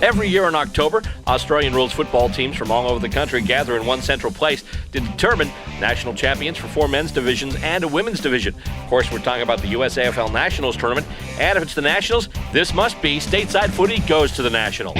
Every year in October, Australian rules football teams from all over the country gather in one central place to determine national champions for 4 men's divisions and a women's division. Of course, we're talking about the USAFL Nationals Tournament, and if it's the Nationals, this must be Stateside Footy goes to the Nationals.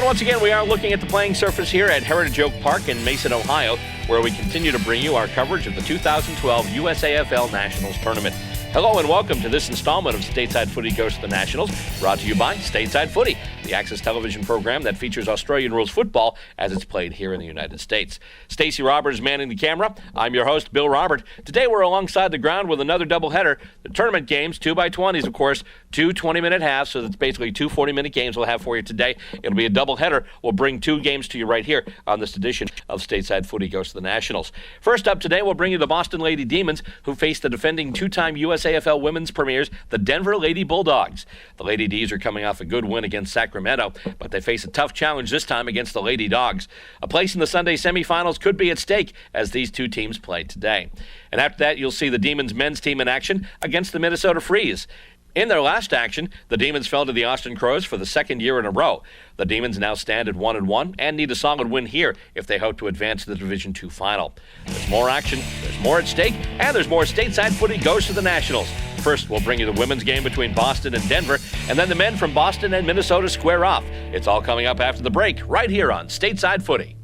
Once again, we are looking at the playing surface here at Heritage Oak Park in Mason, Ohio, where we continue to bring you our coverage of the 2012 USAFL Nationals Tournament. Hello and welcome to this installment of Stateside Footy Goes to the Nationals, brought to you by Stateside Footy, the access television program that features Australian rules football as it's played here in the United States. Stacey Roberts is manning the camera. I'm your host, Bill Robert. Today we're alongside the ground with another doubleheader. The tournament games, 2x20s, of course, 2 20-minute halves, so that's basically 2 40-minute games we'll have for you today. It'll be a doubleheader. We'll bring 2 games to you right here on this edition of Stateside Footy Goes to the Nationals. First up today, we'll bring you the Boston Lady Demons, who face the defending 2-time USAFL women's premiers, the Denver Lady Bulldogs. The Lady Ds are coming off a good win against Sacramento, but they face a tough challenge this time against the Lady Dogs. A place in the Sunday semifinals could be at stake as these 2 teams play today. And after that, you'll see the Demons men's team in action against the Minnesota Freeze. In their last action, the Demons fell to the Austin Crows for the 2nd year in a row. The Demons now stand at 1-1 and need a solid win here if they hope to advance to the Division II final. There's more action, there's more at stake, and there's more Stateside Footy Goes to the Nationals. First, we'll bring you the women's game between Boston and Denver, and then the men from Boston and Minnesota square off. It's all coming up after the break, right here on Stateside Footy.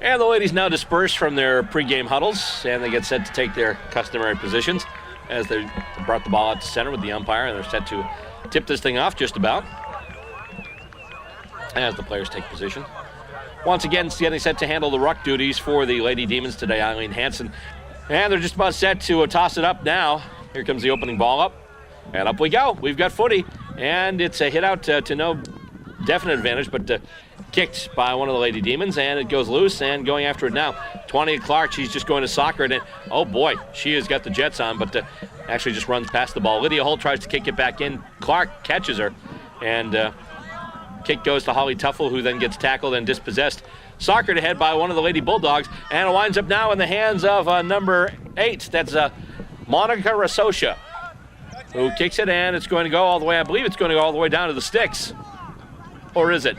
And the ladies now disperse from their pregame huddles, and they get set to take their customary positions as they brought the ball out to center with the umpire, and they're set to tip this thing off just about as the players take position. Once again, getting set to handle the ruck duties for the Lady Demons today, Eileen Hansen. And they're just about set to toss it up now. Here comes the opening ball up, and up we go. We've got footy, and it's a hit out to no definite advantage, but kicked by one of the Lady Demons, and it goes loose, and going after it now. 20 Clark, she's just going to soccer it, and oh boy, she has got the jets on, but actually just runs past the ball. Lydia Holt tries to kick it back in. Clark catches her, and kick goes to Holly Tuffle, who then gets tackled and dispossessed. Soccered ahead by one of the Lady Bulldogs, and it winds up now in the hands of number 8. That's Monica Rasosha, who kicks it, and it's going to go all the way. I believe it's going to go all the way down to the sticks. Or is it?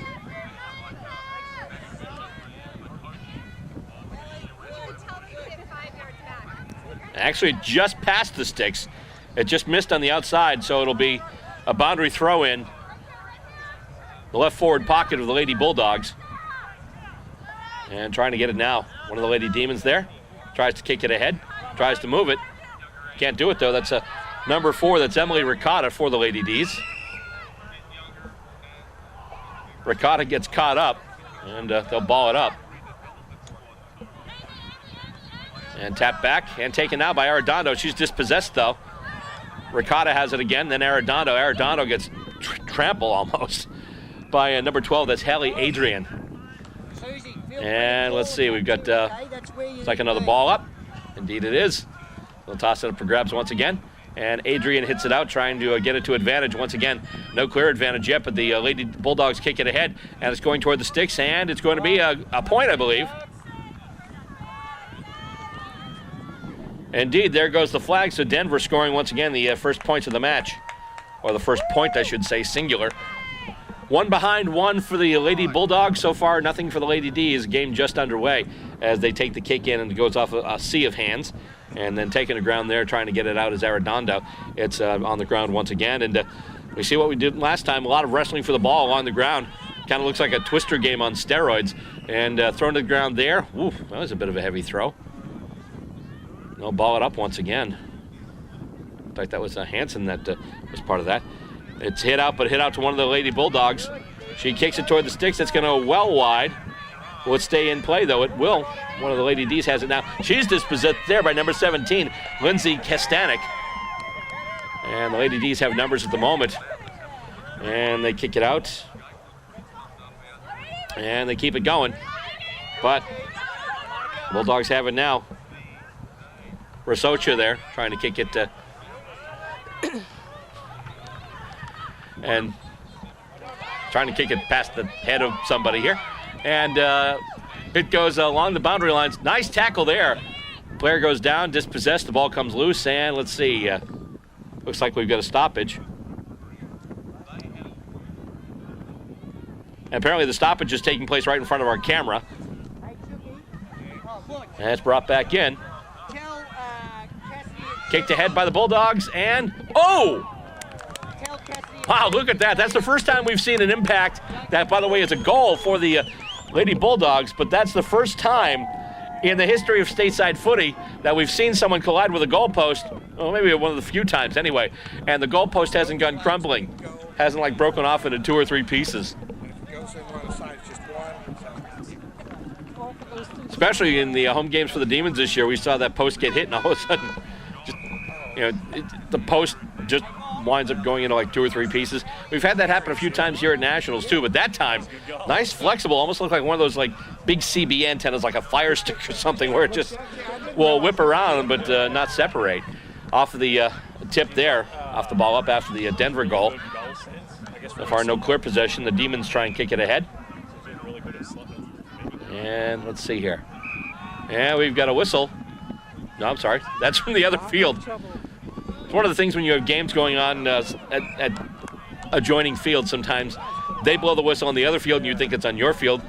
Actually, just past the sticks. It just missed on the outside, so it'll be a boundary throw in the left forward pocket of the Lady Bulldogs. And trying to get it now. One of the Lady Demons there. Tries to kick it ahead. Tries to move it. Can't do it, though. That's number 4. That's Emily Ricotta for the Lady D's. Ricotta gets caught up, and they'll ball it up. And tap back, and taken now by Arredondo. She's dispossessed, though. Ricotta has it again, then Arredondo. Arredondo gets trampled almost by number 12. That's Hallie Adrian. And let's see, we've got it's like another ball up. Indeed it is. They'll toss it up for grabs once again. And Adrian hits it out, trying to get it to advantage once again. No clear advantage yet, but the Lady Bulldogs kick it ahead, and it's going toward the sticks, and it's going to be a point, I believe. Indeed, there goes the flag, so Denver scoring once again the first points of the match. Or the first point, I should say, singular. 1 behind 1 for the Lady Bulldogs. So far, nothing for the Lady D's. Game just underway as they take the kick in, and it goes off a sea of hands. And then taking the ground there, trying to get it out is Arredondo. It's on the ground once again. And we see what we did last time. A lot of wrestling for the ball along the ground. Kind of looks like a twister game on steroids. And thrown to the ground there. Ooh, that was a bit of a heavy throw. They'll ball it up once again. In fact, that was Hansen that was part of that. It's hit out, but hit out to one of the Lady Bulldogs. She kicks it toward the sticks. It's going to go well wide. Will it stay in play, though? It will. One of the Lady D's has it now. She's dispossessed there by number 17, Lindsay Kastanek. And the Lady D's have numbers at the moment. And they kick it out. And they keep it going. But Bulldogs have it now. Rasocha there, trying to kick it and trying to kick it past the head of somebody here. And it goes along the boundary lines. Nice tackle there. Player goes down, dispossessed. The ball comes loose, and let's see. Looks like we've got a stoppage. And apparently the stoppage is taking place right in front of our camera. And it's brought back in. Kicked ahead by the Bulldogs, and oh! Wow, look at that. That's the first time we've seen an impact. That, by the way, is a goal for the Lady Bulldogs, but that's the first time in the history of stateside footy that we've seen someone collide with a goalpost. Well, maybe one of the few times anyway. And the goalpost hasn't gone crumbling. Hasn't, like, broken off into 2 or 3 pieces. Especially in the home games for the Demons this year, we saw that post get hit, and all of a sudden, just, the post just winds up going into like 2 or 3 pieces. We've had that happen a few times here at Nationals too, but that time, nice flexible, almost looked like one of those like big CB antennas, like a fire stick or something, where it just will whip around but not separate. Off of the tip there, off the ball up after the Denver goal. So far, no clear possession. The Demons try and kick it ahead. And let's see here. And we've got a whistle. No, I'm sorry. That's from the other field. It's one of the things when you have games going on at adjoining fields, sometimes they blow the whistle on the other field and you think it's on your field.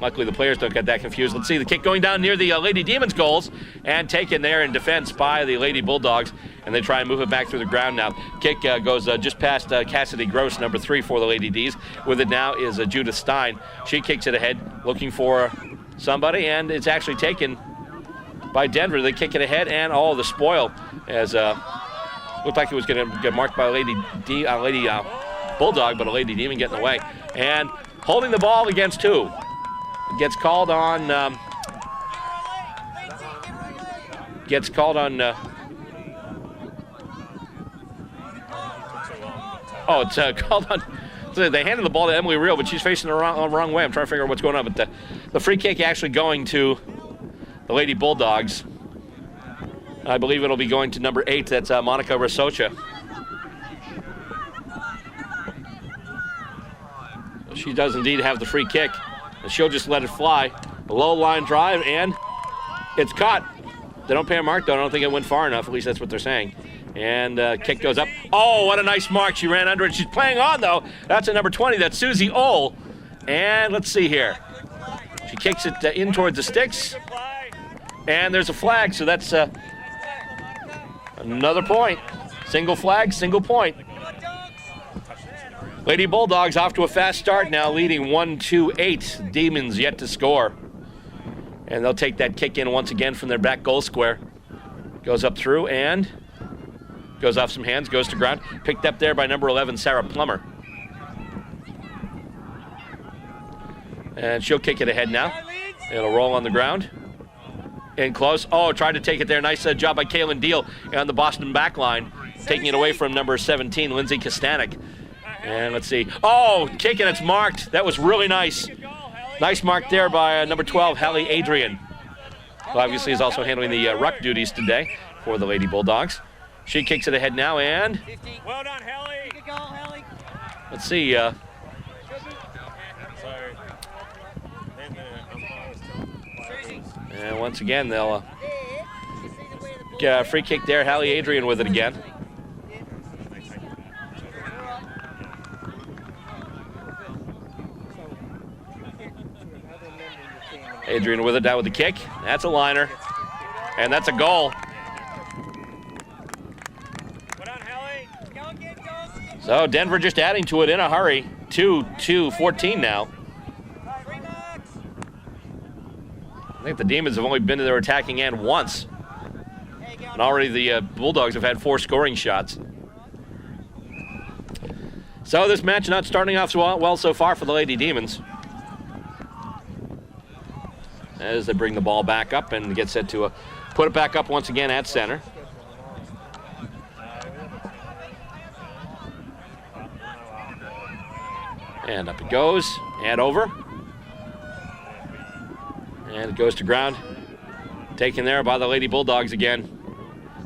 Luckily, the players don't get that confused. Let's see the kick going down near the Lady Demons goals and taken there in defense by the Lady Bulldogs. And they try and move it back through the ground now. Kick goes just past Cassidy Gross, number 3 for the Lady D's. With it now is Judith Stein. She kicks it ahead, looking for somebody, and it's actually taken by Denver. They kick it ahead, and the spoil as looked like it was going to get marked by a Lady Bulldog, but a Lady Demon getting away. And holding the ball against who? Gets called on called on. So they handed the ball to Emily Reel, but she's facing the wrong way. I'm trying to figure out what's going on. But the free kick actually going to the Lady Bulldogs. I believe it'll be going to number 8. That's Monica Rasocha. She does indeed have the free kick. And she'll just let it fly. A low line drive, and it's caught. They don't pay a mark, though. I don't think it went far enough. At least that's what they're saying. And kick goes up. Oh, what a nice mark. She ran under it. She's playing on, though. That's a number 20. That's Susie Ohl. And let's see here. She kicks it in towards the sticks. And there's a flag, so that's another point. Single flag, single point. Lady Bulldogs off to a fast start now, leading 1-2-8. Demons yet to score. And they'll take that kick in once again from their back goal square. Goes up through and goes off some hands, goes to ground. Picked up there by number 11, Sarah Plummer. And she'll kick it ahead now. It'll roll on the ground. In close. Oh, tried to take it there. Nice job by Kaylin Deal on the Boston back line. Taking it away from number 17, Lindsay Kostanek. And let's see. Oh, kick and it's marked. That was really nice. Nice mark there by number 12, Hallie Adrian. Who obviously is also handling the ruck duties today for the Lady Bulldogs. She kicks it ahead now, and well done, Hallie. Let's see. And once again, they'll get a free kick there. Hallie Adrian with it again. Adrian with it, down with the kick. That's a liner. And that's a goal. So Denver just adding to it in a hurry. 2-2-14 now. I think the Demons have only been to their attacking end once. And already the Bulldogs have had 4 scoring shots. So this match not starting off well so far for the Lady Demons. As they bring the ball back up and get set to put it back up once again at center. And up it goes, and over. And it goes to ground. Taken there by the Lady Bulldogs again.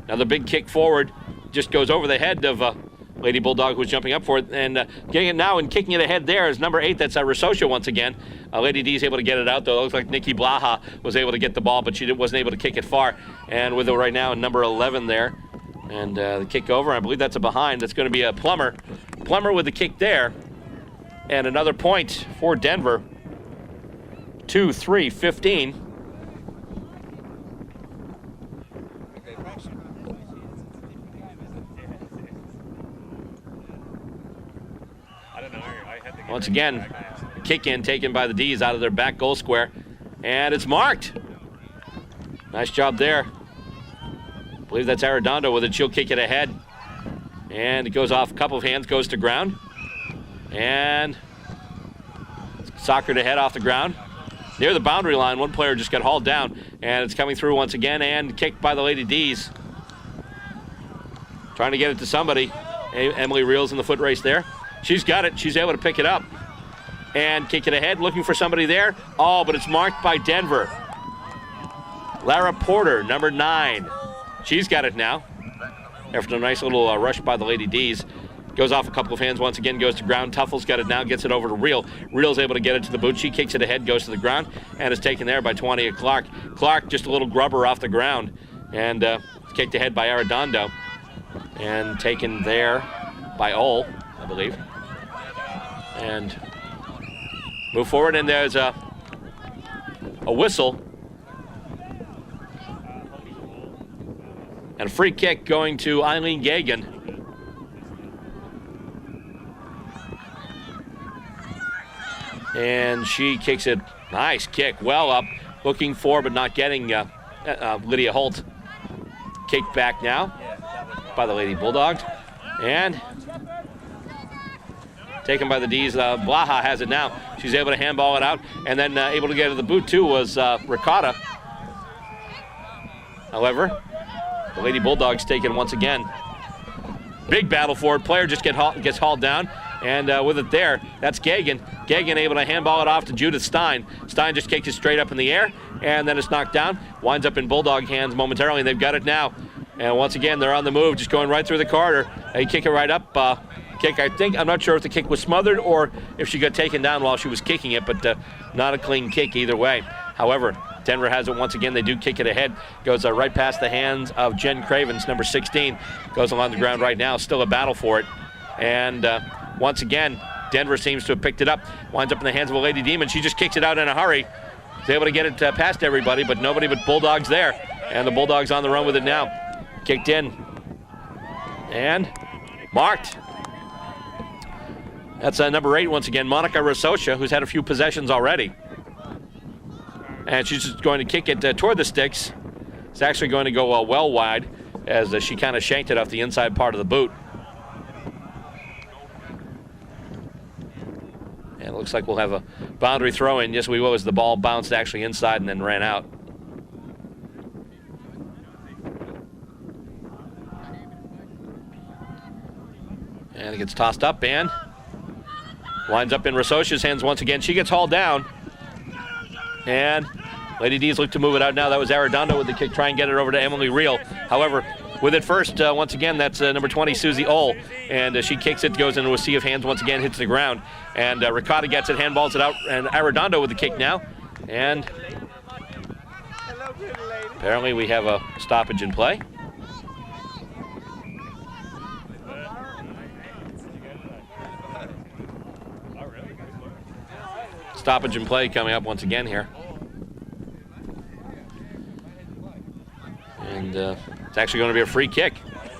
Another big kick forward. Just goes over the head of Lady Bulldog, who's jumping up for it. And getting it now and kicking it ahead there is number 8. That's Rasocha once again. Lady D is able to get it out, though. It looks like Nikki Blaha was able to get the ball, but she wasn't able to kick it far. And with it right now, number 11 there. And the kick over, I believe that's a behind. That's going to be a Plummer. Plummer with the kick there. And another point for Denver. 2-3-15. Once again, a kick in taken by the D's out of their back goal square. And it's marked. Nice job there. I believe that's Arredondo with it. She'll kick it ahead. And it goes off a couple of hands, goes to ground. And soccered ahead off the ground. Near the boundary line, one player just got hauled down. And it's coming through once again and kicked by the Lady D's. Trying to get it to somebody. Emily Reels in the foot race there. She's got it. She's able to pick it up. And kick it ahead, looking for somebody there. Oh, but it's marked by Denver. Lara Porter, number 9. She's got it now. After a nice little rush by the Lady D's. Goes off a couple of hands once again, goes to ground. Tuffle's got it now, gets it over to Reel. Reel's able to get it to the boot. She kicks it ahead, goes to the ground, and is taken there by 20 Clark. Clark, just a little grubber off the ground, and kicked ahead by Arredondo. And taken there by Ohl, I believe. And move forward, and there's a whistle. And a free kick going to Eileen Gagan. And she kicks it. Nice kick, well up looking for but not getting Lydia Holt. Kicked back now by the Lady Bulldogs. And taken by the D's. Blaha has it now. She's able to handball it out, and then able to get to the boot too was Ricotta. However, the Lady Bulldogs take it once again. Big battle for it. Player just gets hauled down, and with it there, that's Gagan. Gagan able to handball it off to Judith Stein. Stein just kicks it straight up in the air, and then it's knocked down. Winds up in Bulldog hands momentarily, and they've got it now. And once again, they're on the move, just going right through the corridor. They kick it right up. Kick, I'm not sure if the kick was smothered or if she got taken down while she was kicking it, but not a clean kick either way. However, Denver has it once again. They do kick it ahead. Goes right past the hands of Jen Cravens, number 16. Goes along the ground right now. Still a battle for it. And once again, Denver seems to have picked it up. Winds up in the hands of a Lady Demon. She just kicks it out in a hurry. Is able to get it past everybody, but nobody but Bulldogs there. And the Bulldogs on the run with it now. Kicked in. And marked. That's number 8 once again, Monica Rososha, who's had a few possessions already. And she's just going to kick it toward the sticks. It's actually going to go well wide as she kind of shanked it off the inside part of the boot. And it looks like we'll have a boundary throw in. Yes, we will, as the ball bounced actually inside and then ran out. And it gets tossed up and winds up in Rososha's hands once again. She gets hauled down. And Lady D's look to move it out now. That was Arredondo with the kick, try and get it over to Emily Reel. However, with it first, once again, that's number 20, Susie Ohl. And she kicks it, goes into a sea of hands once again, hits the ground. And Ricotta gets it, handballs it out, and Arredondo with the kick now. And apparently we have a stoppage in play. Stoppage in play coming up once again here. And it's actually going to be a free kick.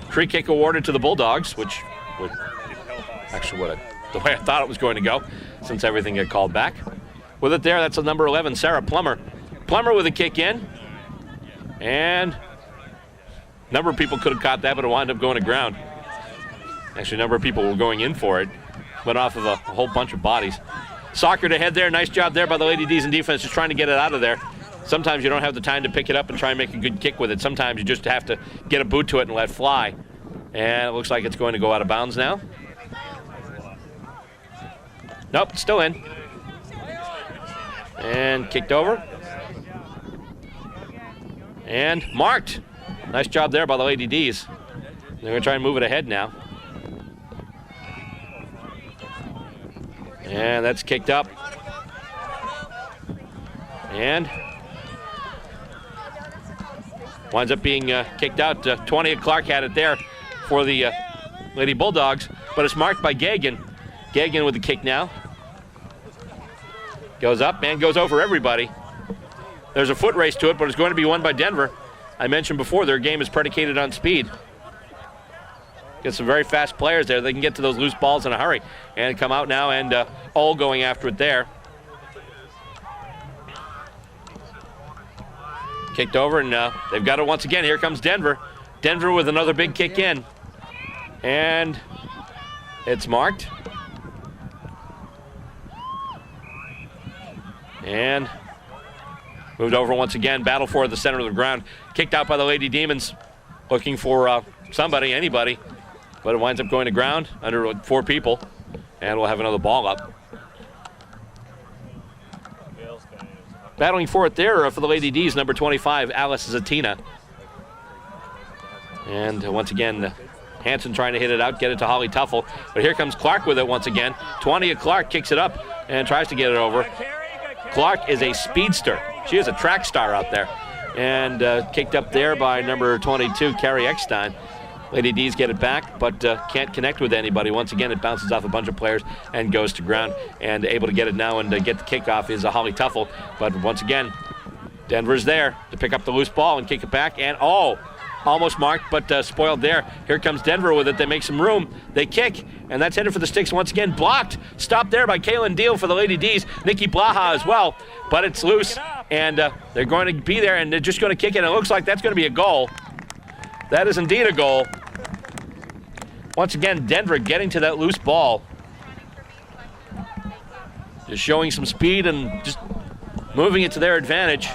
Free kick awarded to the Bulldogs, which would actually the way I thought it was going to go, since everything got called back. With it there, that's a number 11, Sarah Plummer. Plummer with a kick in. And a number of people could have caught that, but it wound up going to ground. Actually, a number of people were going in for it. Went off of a whole bunch of bodies. Soccer to head there. Nice job there by the Lady D's in defense, just trying to get it out of there. Sometimes you don't have the time to pick it up and try and make a good kick with it. Sometimes you just have to get a boot to it and let fly. And it looks like it's going to go out of bounds now. Nope, it's still in. And kicked over. And marked. Nice job there by the Lady D's. They're going to try and move it ahead now. And that's kicked up. And winds up being kicked out. 20 Clark had it there for the Lady Bulldogs, but it's marked by Gagan. Gagan with the kick now. Goes up and goes over everybody. There's a foot race to it, but it's going to be won by Denver. I mentioned before, their game is predicated on speed. Get some very fast players there. They can get to those loose balls in a hurry. And come out now, and all going after it there. Kicked over, and they've got it once again. Here comes Denver. Denver with another big kick in. And it's marked. And moved over once again. Battle for the center of the ground. Kicked out by the Lady Demons. Looking for somebody, anybody. But it winds up going to ground under 4 people. And we'll have another ball up. Battling for it there for the Lady D's, number 25, Alice Zatina. And once again, Hanson trying to hit it out, get it to Holly Tuffle. But here comes Clark with it once again. 20 of Clark kicks it up and tries to get it over. Clark is a speedster. She is a track star out there. And kicked up there by number 22, Carrie Eckstein. Lady D's get it back, but can't connect with anybody. Once again, it bounces off a bunch of players and goes to ground. And able to get it now and get the kickoff is a Holly Tuffle. But once again, Denver's there to pick up the loose ball and kick it back. And almost marked, but spoiled there. Here comes Denver with it. They make some room. They kick, and that's headed for the sticks once again. Blocked. Stopped there by Kaylin Deal for the Lady D's. Nikki Blaha as well, but it's loose, and they're going to be there, and they're just going to kick it, and it looks like that's going to be a goal. That is indeed a goal. Once again, Denver getting to that loose ball. Just showing some speed and just moving it to their advantage.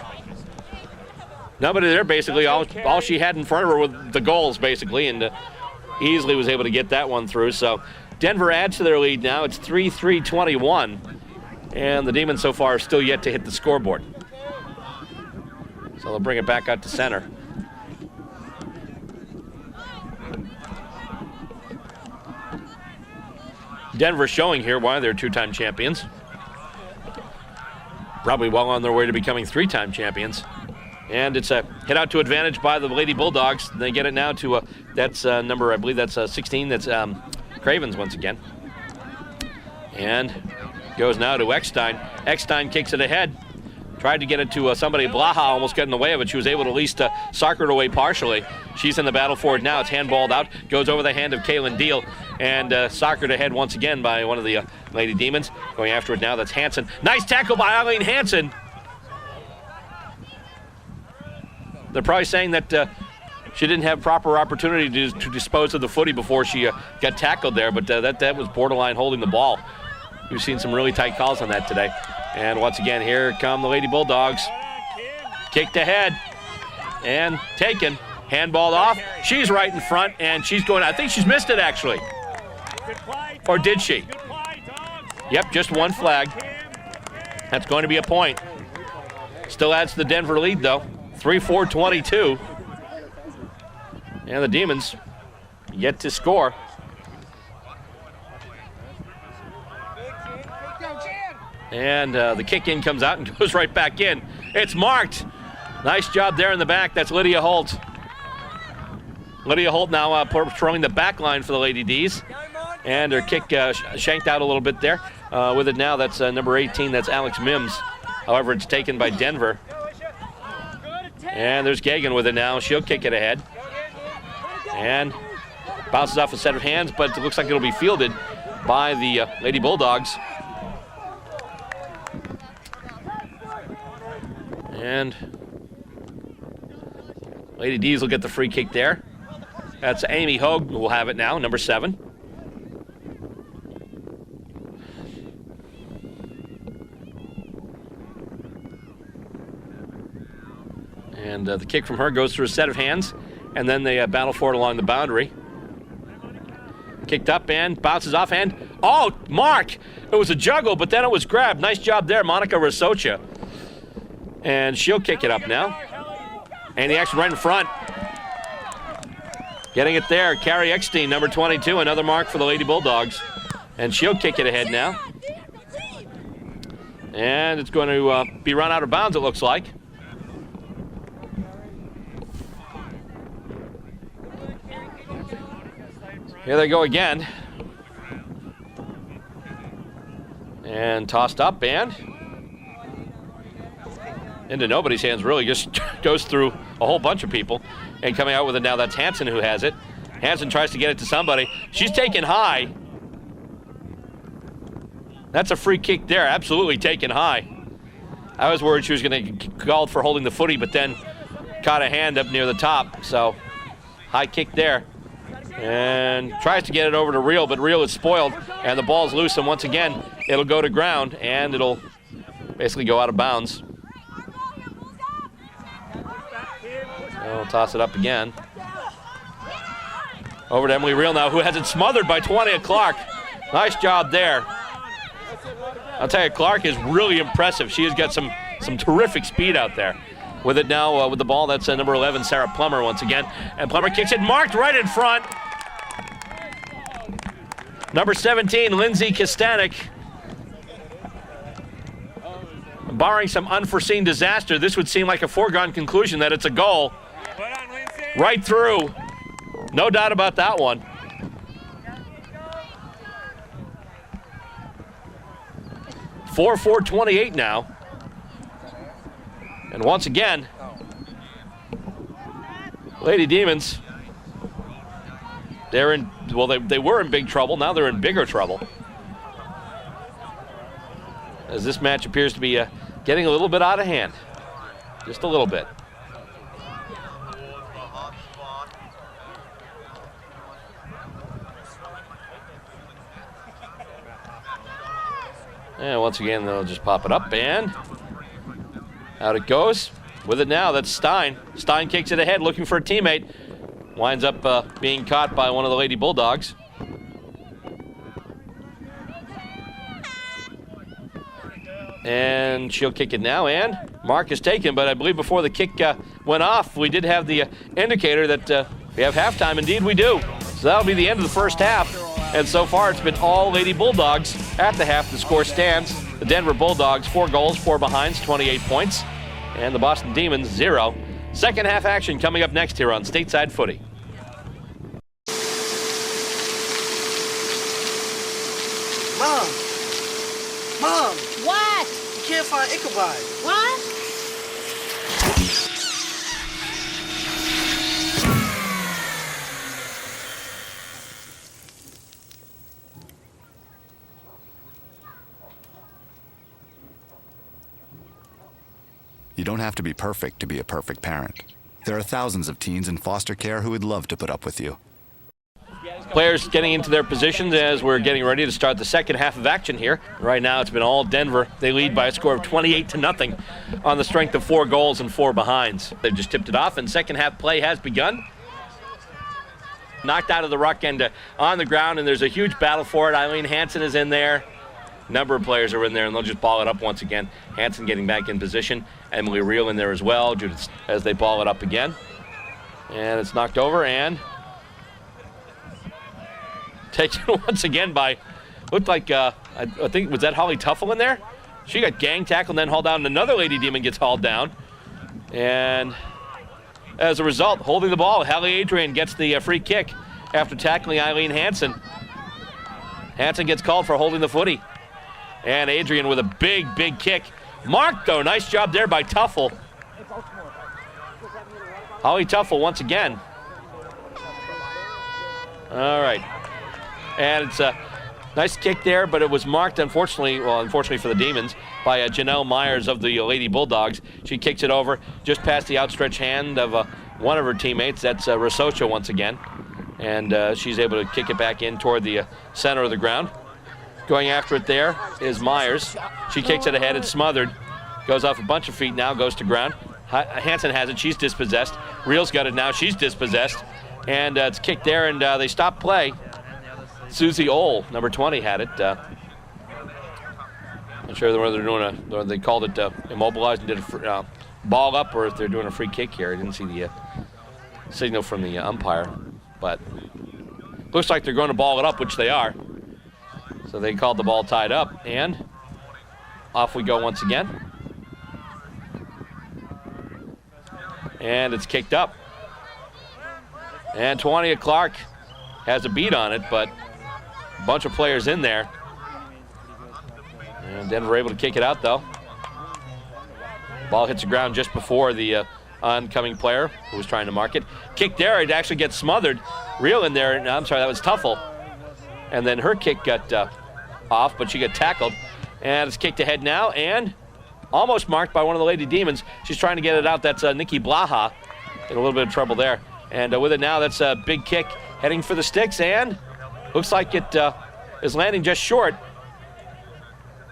Nobody there, basically. All she had in front of her were the goals, basically, and easily was able to get that one through. So Denver adds to their lead now. It's 3-3-21, and the Demons so far are still yet to hit the scoreboard. So they'll bring it back out to center. Denver showing here why they're two-time champions. Probably well on their way to becoming three-time champions. And it's a hit out to advantage by the Lady Bulldogs. They get it now to, that's number, I believe that's 16. That's Cravens once again. And goes now to Eckstein. Eckstein kicks it ahead. Tried to get it to somebody. Blaha almost got in the way of it. She was able to at least soccer it away partially. She's in the battle for it now. It's handballed out. Goes over the hand of Kaylin Deal. And soccered ahead once again by one of the Lady Demons. Going after it now, that's Hansen. Nice tackle by Eileen Hansen. They're probably saying that she didn't have proper opportunity to dispose of the footy before she got tackled there, but that was borderline holding the ball. We've seen some really tight calls on that today. And once again, here come the Lady Bulldogs. Kicked ahead and taken. Handballed off. She's right in front, and she's going, I think she's missed it actually. Or did she? Yep, just one flag. That's going to be a point. Still adds to the Denver lead though. 3-4-22. And the Demons yet to score. And the kick in comes out and goes right back in. It's marked. Nice job there in the back. That's Lydia Holt. Lydia Holt now patrolling the back line for the Lady D's. And her kick shanked out a little bit there. With it now, that's number 18. That's Alex Mims. However, it's taken by Denver. And there's Gagan with it now. She'll kick it ahead. And bounces off a set of hands, but it looks like it'll be fielded by the Lady Bulldogs. And Lady D's will get the free kick there. That's Amy Hogue who will have it now, number 7. And the kick from her goes through a set of hands, and then they battle for it along the boundary. Kicked up and bounces off, and oh, mark! It was a juggle, but then it was grabbed. Nice job there, Monica Rasocha. And she'll kick it up now. And the action right in front. Getting it there, Carrie Eckstein, number 22, another mark for the Lady Bulldogs. And she'll kick it ahead now. And it's going to be run out of bounds, it looks like. Here they go again. And tossed up and into nobody's hands, really. Just goes through a whole bunch of people. And coming out with it now, that's Hansen who has it. Hansen tries to get it to somebody. She's taken high. That's a free kick there, absolutely taken high. I was worried she was going to get called for holding the footy, but then caught a hand up near the top. So, high kick there. And tries to get it over to Reel, but Reel is spoiled, and the ball's loose, and once again, it'll go to ground, and it'll basically go out of bounds. We'll toss it up again. Over to Emily Reel now, who has it smothered by 20 Clark. Nice job there. I'll tell you, Clark is really impressive. She has got some terrific speed out there. With it now, with the ball, that's number 11, Sarah Plummer once again. And Plummer kicks it, marked right in front. Number 17, Lindsay Kostanek. Barring some unforeseen disaster, this would seem like a foregone conclusion that it's a goal. Right through. No doubt about that one. .44-28 now. And once again, Lady Demons, they're in, well, they were in big trouble. Now they're in bigger trouble, as this match appears to be getting a little bit out of hand. Just a little bit. And once again, they'll just pop it up, and out it goes. With it now, that's Stein. Stein kicks it ahead, looking for a teammate. Winds up being caught by one of the Lady Bulldogs. And she'll kick it now, and mark is taken, but I believe before the kick went off, we did have the indicator that we have halftime. Indeed, we do. So that'll be the end of the first half. And so far, it's been all Lady Bulldogs at the half. The score stands: the Denver Bulldogs, 4 goals, 4 behinds, 28 points. And the Boston Demons, 0. Second half action coming up next here on Stateside Footy. Mom! What? You can't find Ichabod. What? You don't have to be perfect to be a perfect parent. There are thousands of teens in foster care who would love to put up with you. Players getting into their positions as we're getting ready to start the second half of action here. Right now, it's been all Denver. They lead by a score of 28-0 on the strength of 4 goals and 4 behinds. They've just tipped it off, and second half play has begun. Knocked out of the ruck and on the ground, and there's a huge battle for it. Eileen Hansen is in there. A number of players are in there, and they'll just ball it up once again. Hansen getting back in position. Emily Reel in there as well, Judith, as they ball it up again. And it's knocked over, and taken once again by, looked like, I think, was that Holly Tuffle in there? She got gang tackled and then hauled down, and another Lady Demon gets hauled down. And as a result, holding the ball, Hallie Adrian gets the free kick after tackling Eileen Hansen. Hansen gets called for holding the footy. And Adrian with a big kick. Marked, though. Nice job there by Tuffle. Holly Tuffle once again. All right. And it's a nice kick there, but it was marked, unfortunately for the Demons, by Janelle Myers of the Lady Bulldogs. She kicks it over just past the outstretched hand of one of her teammates. That's Rosocha once again. And she's able to kick it back in toward the center of the ground. Going after it there is Myers. She kicks it ahead. It's smothered. Goes off a bunch of feet now, goes to ground. Hansen has it. She's dispossessed. Reel's got it now. She's dispossessed. And it's kicked there, and they stop play. Susie Ohl, number 20, had it. Not sure whether they're doing whether they called it immobilized and did a ball up, or if they're doing a free kick here. I didn't see the signal from the umpire, but looks like they're going to ball it up, which they are. So they called the ball tied up, and off we go once again. And it's kicked up. And Twania Clark has a beat on it, but a bunch of players in there. And Denver able to kick it out, though. Ball hits the ground just before the oncoming player who was trying to mark it. Kick there, it actually gets smothered. Reel in there, no, I'm sorry, that was Tuffle. And then her kick got off, but she got tackled. And it's kicked ahead now, and almost marked by one of the Lady Demons. She's trying to get it out. That's Nikki Blaha. In a little bit of trouble there. And with it now, that's a big kick heading for the sticks, and looks like it is landing just short.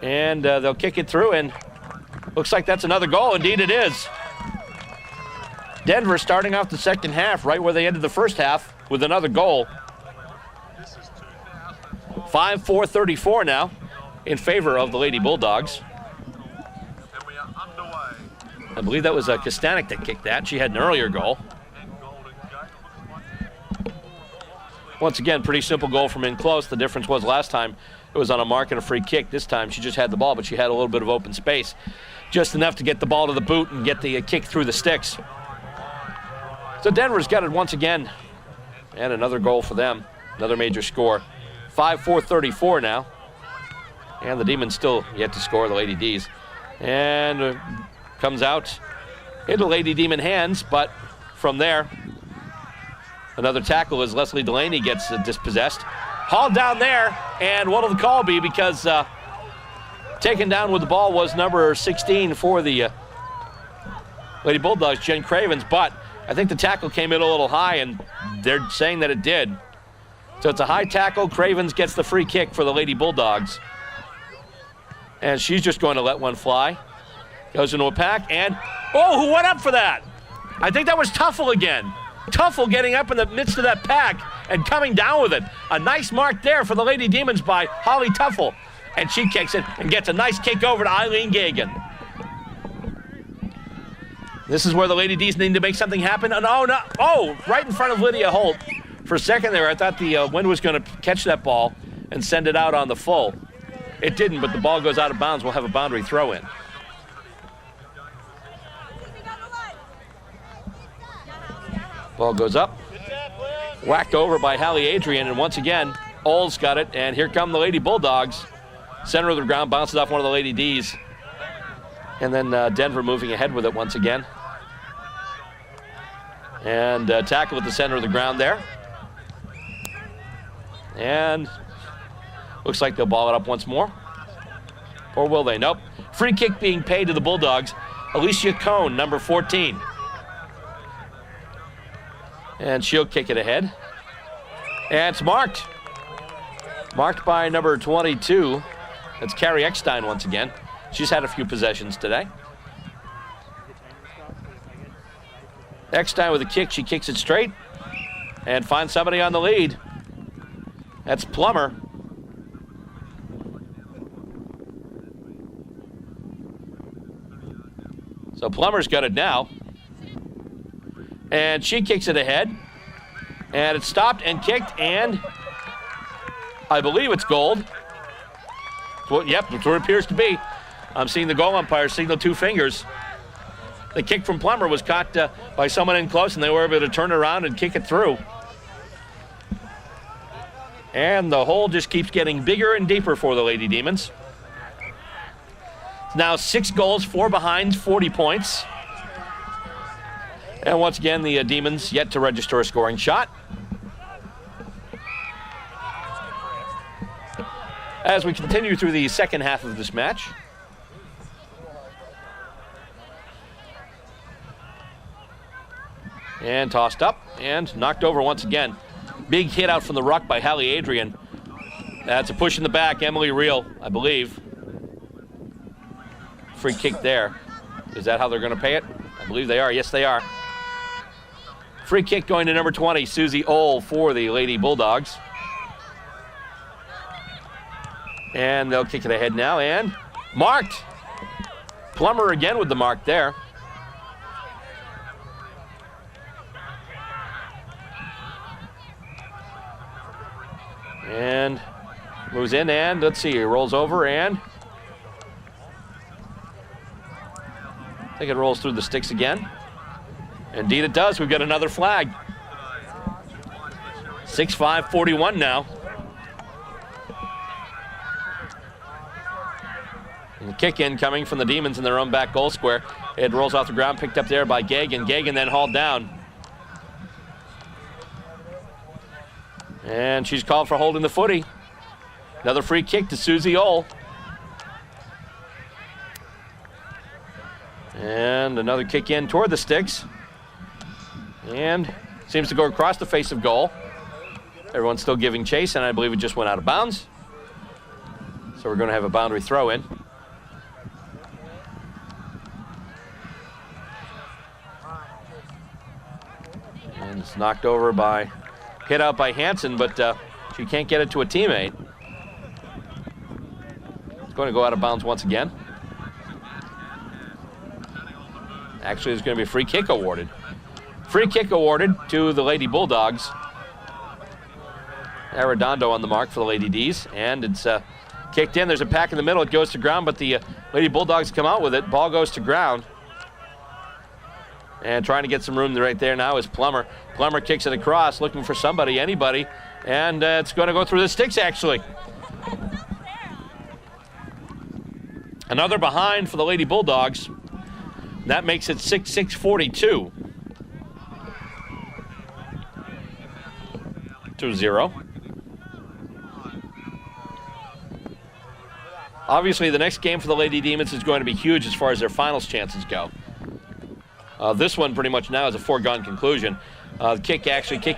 And they'll kick it through, and looks like that's another goal. Indeed it is. Denver starting off the second half right where they ended the first half with another goal. 5-4-34 now in favor of the Lady Bulldogs. I believe that was Kostanek that kicked that. She had an earlier goal. Once again, pretty simple goal from in close. The difference was last time it was on a mark and a free kick. This time she just had the ball, but she had a little bit of open space. Just enough to get the ball to the boot and get the kick through the sticks. So Denver's got it once again. And another goal for them. Another major score. 5-4-34 now. And the Demons still yet to score, the Lady D's. And comes out into Lady Demon hands, but from there, Another tackle as Leslie Delaney gets dispossessed. Hauled down there, and what will the call be? Because taken down with the ball was number 16 for the Lady Bulldogs, Jen Cravens, but I think the tackle came in a little high, and they're saying that it did. So it's a high tackle. Cravens gets the free kick for the Lady Bulldogs. And she's just going to let one fly. Goes into a pack, and oh, who went up for that? I think that was Tuffle again. Tuffle getting up in the midst of that pack and coming down with it. A nice mark there for the Lady Demons by Holly Tuffle. And she kicks it and gets a nice kick over to Eileen Gagan. This is where the Lady D's need to make something happen. And right in front of Lydia Holt. For a second there, I thought the wind was going to catch that ball and send it out on the full. It didn't, but the ball goes out of bounds. We'll have a boundary throw in. Ball goes up. Whacked over by Hallie Adrian, and once again, Oles got it, and here come the Lady Bulldogs. Center of the ground, bounces off one of the Lady D's. And then Denver moving ahead with it once again. And tackle at the center of the ground there. And looks like they'll ball it up once more. Or will they? Nope. Free kick being paid to the Bulldogs. Alicia Cohn, number 14. And she'll kick it ahead. And it's marked. Marked by number 22. That's Carrie Eckstein once again. She's had a few possessions today. Eckstein with a kick. She kicks it straight and finds somebody on the lead. That's Plummer. So Plummer's got it now. And she kicks it ahead. And it's stopped and kicked, and I believe it's gold. Well, yep, that's what it appears to be. I'm seeing the goal umpire signal 2 fingers. The kick from Plummer was caught by someone in close, and they were able to turn around and kick it through. And the hole just keeps getting bigger and deeper for the Lady Demons. Now 6 goals, 4 behinds, 40 points. And once again, the Demons yet to register a scoring shot. As we continue through the second half of this match. And tossed up and knocked over once again. Big hit out from the ruck by Hallie Adrian. That's a push in the back. Emily Reel, I believe. Free kick there. Is that how they're going to pay it? I believe they are. Yes, they are. Free kick going to number 20, Susie Ohl for the Lady Bulldogs. And they'll kick it ahead now, and marked. Plummer again with the mark there. And moves in, and let's see, it rolls over, and I think it rolls through the sticks again. Indeed it does. We've got another flag. 6-5-41 now. And the kick in coming from the Demons in their own back goal square. It rolls off the ground, picked up there by Gagan. Gagan then hauled down. And she's called for holding the footy. Another free kick to Susie Ohl. And another kick in toward the sticks. And seems to go across the face of goal. Everyone's still giving chase, and I believe it just went out of bounds. So we're going to have a boundary throw in. And it's knocked over by, hit out by Hansen, but she can't get it to a teammate. It's going to go out of bounds once again. Actually, there's going to be a free kick awarded. Free kick awarded to the Lady Bulldogs. Arredondo on the mark for the Lady D's, and it's kicked in. There's a pack in the middle. It goes to ground, but the Lady Bulldogs come out with it. Ball goes to ground. And trying to get some room right there now is Plummer. Plummer kicks it across, looking for somebody, anybody, and it's going to go through the sticks, actually. Another behind for the Lady Bulldogs. That makes it 6-6-42. 2-0. Obviously, the next game for the Lady Demons is going to be huge as far as their finals chances go. This one pretty much now is a foregone conclusion. The kick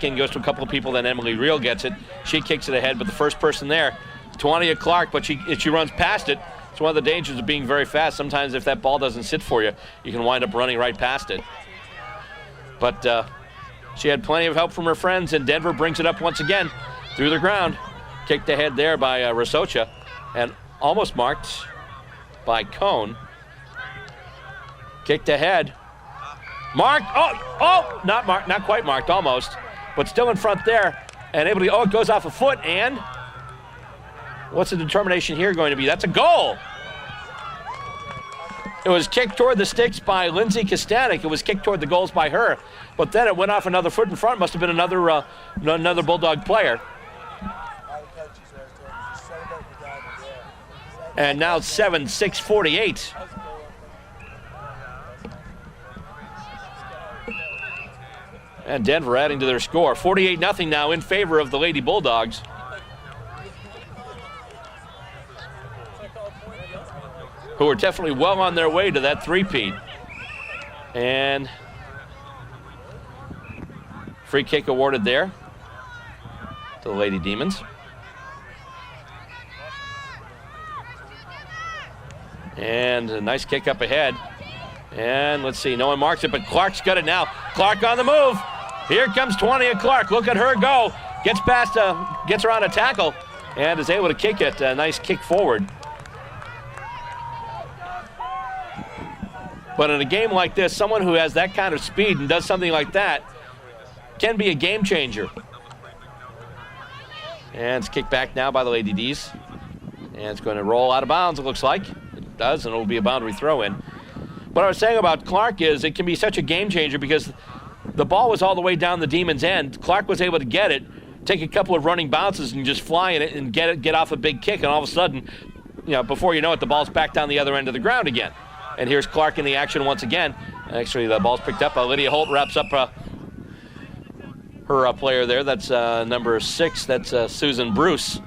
in goes to a couple of people, then Emily Reel gets it. She kicks it ahead, but the first person there, Twania Clark, but she runs past it. It's one of the dangers of being very fast. Sometimes if that ball doesn't sit for you, you can wind up running right past it. But she had plenty of help from her friends, and Denver brings it up once again through the ground. Kicked ahead there by Rasocha, and almost marked by Cone. Kicked ahead. Marked. Oh, not marked, not quite marked, almost, but still in front there, and able to. It goes off a foot, and what's the determination here going to be? That's a goal. It was kicked toward the sticks by Lindsay Kostanek. It was kicked toward the goals by her, but then it went off another foot in front. Must have been another Bulldog player. And now 7-6-48. And Denver adding to their score. 48-0 now in favor of the Lady Bulldogs. Who are definitely well on their way to that three-peat. And free kick awarded there to the Lady Demons. And a nice kick up ahead. And let's see, no one marks it, but Clark's got it now. Clark on the move. Here comes Twania Clark. Look at her go. Gets past, gets around a tackle, and is able to kick it. A nice kick forward. But in a game like this, someone who has that kind of speed and does something like that can be a game changer. And it's kicked back now by the Lady D's. And it's going to roll out of bounds, it looks like. It does, and it will be a boundary throw in. What I was saying about Clark is it can be such a game changer because the ball was all the way down the Demons' end. Clark was able to get it, take a couple of running bounces and just fly in it and get off a big kick, and all of a sudden, before you know it, the ball's back down the other end of the ground again. And here's Clark in the action once again. Actually, the ball's picked up. Lydia Holt wraps up her player there. That's number 6. That's Susan Bruce.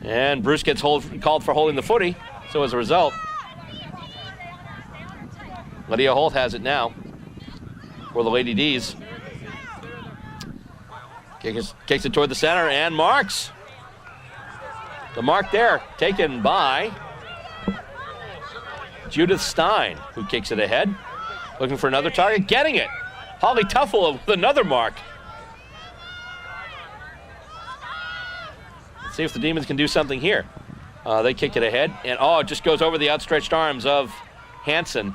And Bruce gets called for holding the footy. So as a result, Lydia Holt has it now for the Lady D's. Kicks it toward the center and marks. The mark there taken by Judith Stein, who kicks it ahead. Looking for another target, getting it. Holly Tuffle with another mark. Let's see if the Demons can do something here. They kick it ahead, and it just goes over the outstretched arms of Hansen.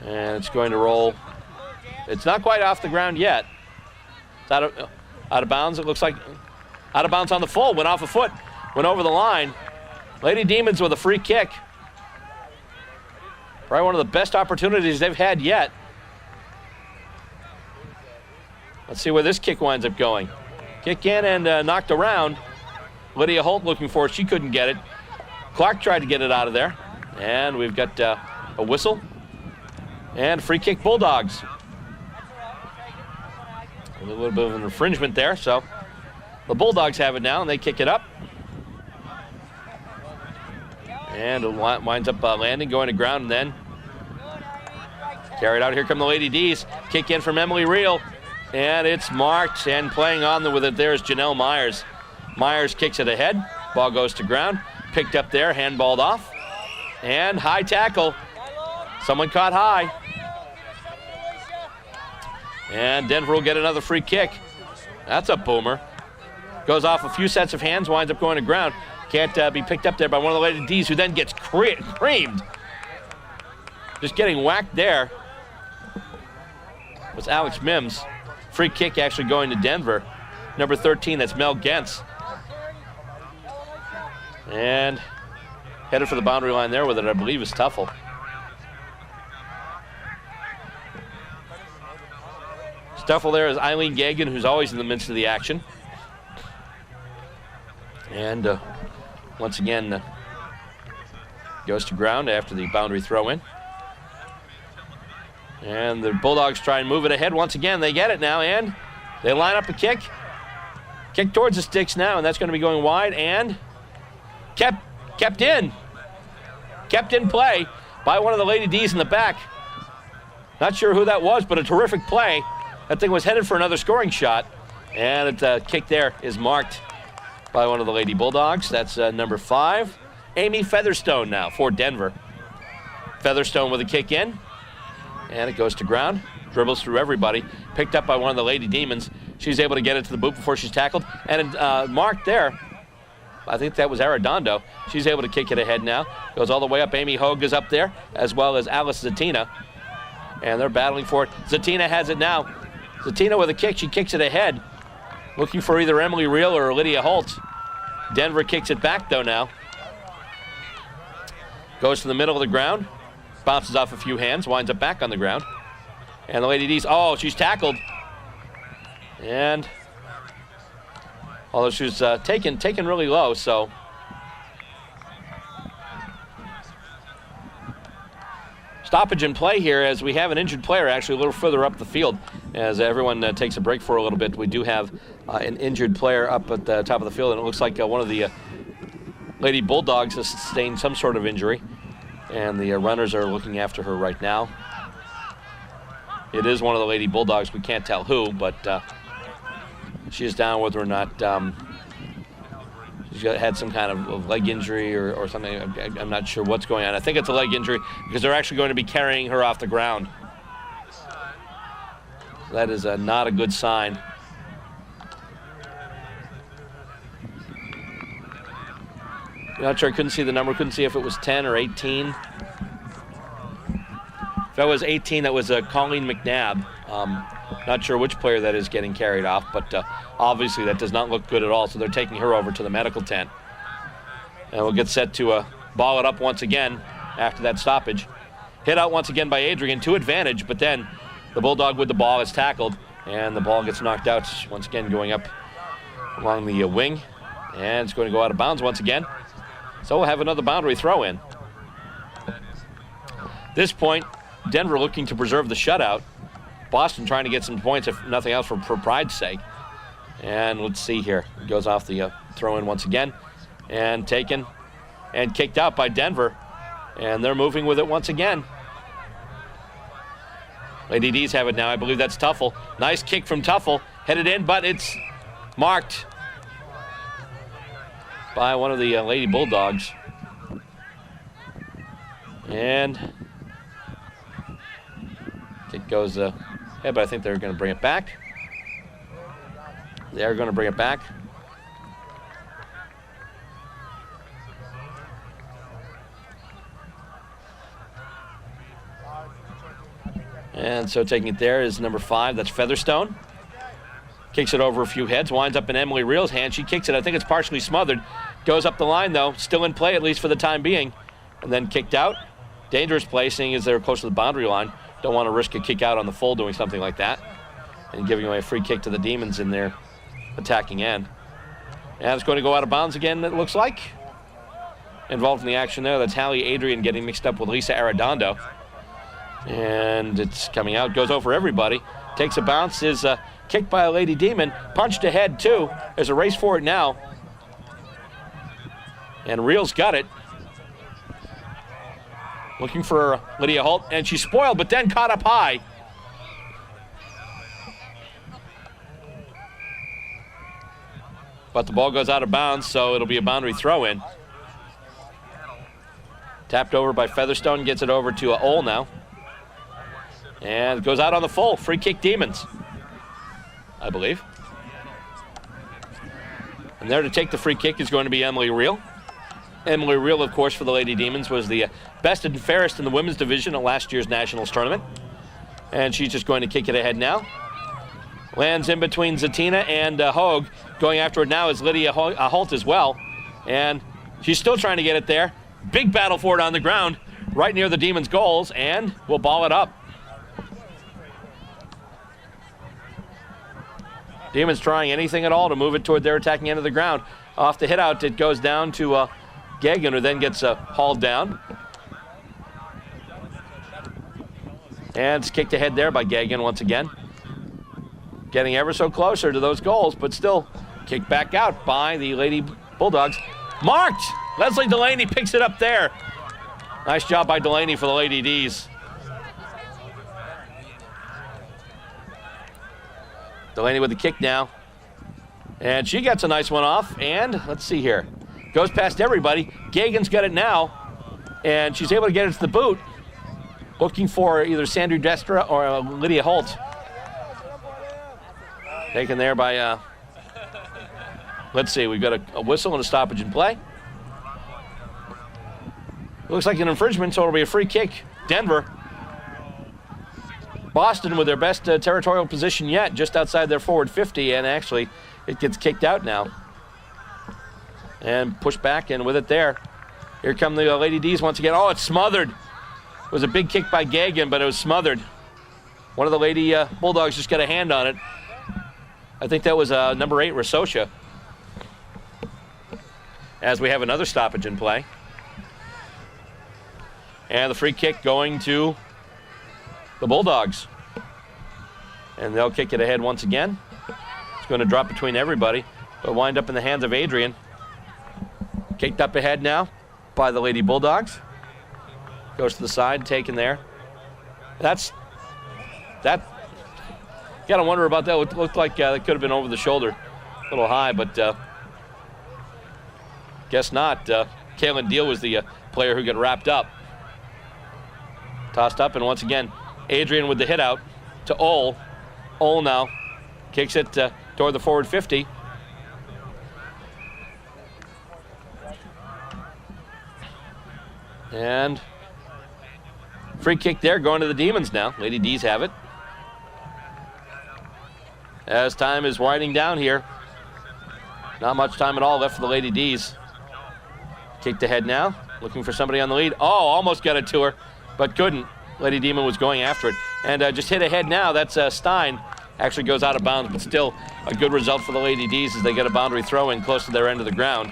And it's going to roll. It's not quite off the ground yet. It's out of bounds, it looks like. Out of bounds on the full, went off a foot, went over the line. Lady Demons with a free kick. Probably one of the best opportunities they've had yet. Let's see where this kick winds up going. Kick in and knocked around. Lydia Holt looking for it. She couldn't get it. Clark tried to get it out of there. And we've got a whistle. And free kick Bulldogs. A little bit of an infringement there. So the Bulldogs have it now, and they kick it up. And it winds up landing, going to ground, and then carried out. Here come the Lady D's. Kick in from Emily Reel. And it's marked, and playing on with it there is Janelle Myers. Myers kicks it ahead. Ball goes to ground. Picked up there, handballed off. And high tackle. Someone caught high. And Denver will get another free kick. That's a boomer. Goes off a few sets of hands, winds up going to ground. Can't be picked up there by one of the Lady D's, who then gets creamed. Just getting whacked there was Alex Mims. Free kick actually going to Denver. Number 13, that's Mel Gentz. And headed for the boundary line there with it, I believe, is Tuffle. Tuffle there is Eileen Gagan, who's always in the midst of the action. And once again, goes to ground after the boundary throw in. And the Bulldogs try and move it ahead once again. They get it now, and they line up a kick. Kick towards the sticks now, and that's going to be going wide, and kept in. Kept in play by one of the Lady D's in the back. Not sure who that was, but a terrific play. That thing was headed for another scoring shot, and the kick there is marked by one of the Lady Bulldogs. That's number 5, Amy Featherstone now for Denver. Featherstone with a kick in, and it goes to ground. Dribbles through everybody. Picked up by one of the Lady Demons. She's able to get it to the boot before she's tackled, and marked there. I think that was Arredondo. She's able to kick it ahead now. Goes all the way up. Amy Hogue is up there, as well as Alice Zatina. And they're battling for it. Zatina has it now. Zatina with a kick. She kicks it ahead. Looking for either Emily Reel or Lydia Holt. Denver kicks it back, though, now. Goes to the middle of the ground. Bounces off a few hands. Winds up back on the ground. And the Lady D's, oh, she's tackled. And although she was taken really low, so stoppage in play here as we have an injured player actually a little further up the field. As everyone takes a break for a little bit, we do have an injured player up at the top of the field, and it looks like one of the Lady Bulldogs has sustained some sort of injury, and the runners are looking after her right now. It is one of the Lady Bulldogs. We can't tell who, but she is down, whether or not she's had some kind of leg injury or something. I'm not sure what's going on. I think it's a leg injury because they're actually going to be carrying her off the ground. So that is not a good sign. I'm not sure. I couldn't see the number. Couldn't see if it was 10 or 18. If that was 18, that was Colleen McNabb. Not sure which player that is getting carried off, but obviously that does not look good at all, so they're taking her over to the medical tent. And we'll get set to ball it up once again after that stoppage. Hit out once again by Adrian to advantage, but then the Bulldog with the ball is tackled, and the ball gets knocked out once again going up along the wing, and it's going to go out of bounds once again. So we'll have another boundary throw in. At this point, Denver looking to preserve the shutout. Boston trying to get some points, if nothing else, for pride's sake. And let's see here. It goes off the throw-in once again. And taken and kicked out by Denver. And they're moving with it once again. Lady D's have it now. I believe that's Tuffle. Nice kick from Tuffle. Headed in, but it's marked by one of the Lady Bulldogs. And it goes ahead, but I think they're going to bring it back. They're going to bring it back. And so taking it there is number 5. That's Featherstone. Kicks it over a few heads. Winds up in Emily Reel's hand. She kicks it. I think it's partially smothered. Goes up the line, though. Still in play, at least for the time being. And then kicked out. Dangerous play, seeing as they're close to the boundary line. Don't want to risk a kick out on the full doing something like that. And giving away a free kick to the Demons in their attacking end. And it's going to go out of bounds again, it looks like. Involved in the action there, that's Hallie Adrian getting mixed up with Lisa Arredondo. And it's coming out, goes over everybody. Takes a bounce, is kicked by a Lady Demon. Punched ahead, too. There's a race for it now. And Reel's got it. Looking for Lydia Holt, and she's spoiled, but then caught up high. But the ball goes out of bounds, so it'll be a boundary throw-in. Tapped over by Featherstone, gets it over to Ole now. And it goes out on the full. Free kick Demons, I believe. And there to take the free kick is going to be Emily Reel. Emily Reel, of course, for the Lady Demons, was the best and fairest in the women's division at last year's Nationals Tournament. And she's just going to kick it ahead now. Lands in between Zatina and Hogue. Going after it now is Lydia Holt as well. And she's still trying to get it there. Big battle for it on the ground, right near the Demons' goals, and we'll ball it up. Demons trying anything at all to move it toward their attacking end of the ground. Off the hit out, it goes down to Gagan, who then gets hauled down. And it's kicked ahead there by Gagan once again. Getting ever so closer to those goals, but still kicked back out by the Lady Bulldogs. Marked! Leslie Delaney picks it up there. Nice job by Delaney for the Lady D's. Delaney with the kick now. And she gets a nice one off. And let's see here. Goes past everybody. Gagan's got it now. And she's able to get it to the boot. Looking for either Sandra Destra or Lydia Holt. Taken there by, let's see, we've got a whistle and a stoppage in play. Looks like an infringement, so it'll be a free kick. Denver. Boston with their best territorial position yet, just outside their forward 50, and actually it gets kicked out now. And pushed back, and with it there. Here come the Lady D's once again. Oh, it's smothered. It was a big kick by Gagan, but it was smothered. One of the Lady Bulldogs just got a hand on it. I think that was number 8, Rasosha. As we have another stoppage in play. And the free kick going to the Bulldogs. And they'll kick it ahead once again. It's going to drop between everybody, but wind up in the hands of Adrian. Kicked up ahead now by the Lady Bulldogs. Goes to the side, taken there. That. You gotta wonder about that. It looked like that could have been over the shoulder, a little high, but guess not. Kaylin Deal was the player who got wrapped up. Tossed up, and once again, Adrian with the hit out to Ole. Ole now kicks it toward the forward 50. And free kick there going to the Demons now. Lady D's have it. As time is winding down here. Not much time at all left for the Lady D's. Kicked ahead now. Looking for somebody on the lead. Oh, almost got it to her, but couldn't. Lady Demon was going after it. And just hit ahead now. That's Stein. Actually goes out of bounds, but still a good result for the Lady D's as they get a boundary throw in close to their end of the ground.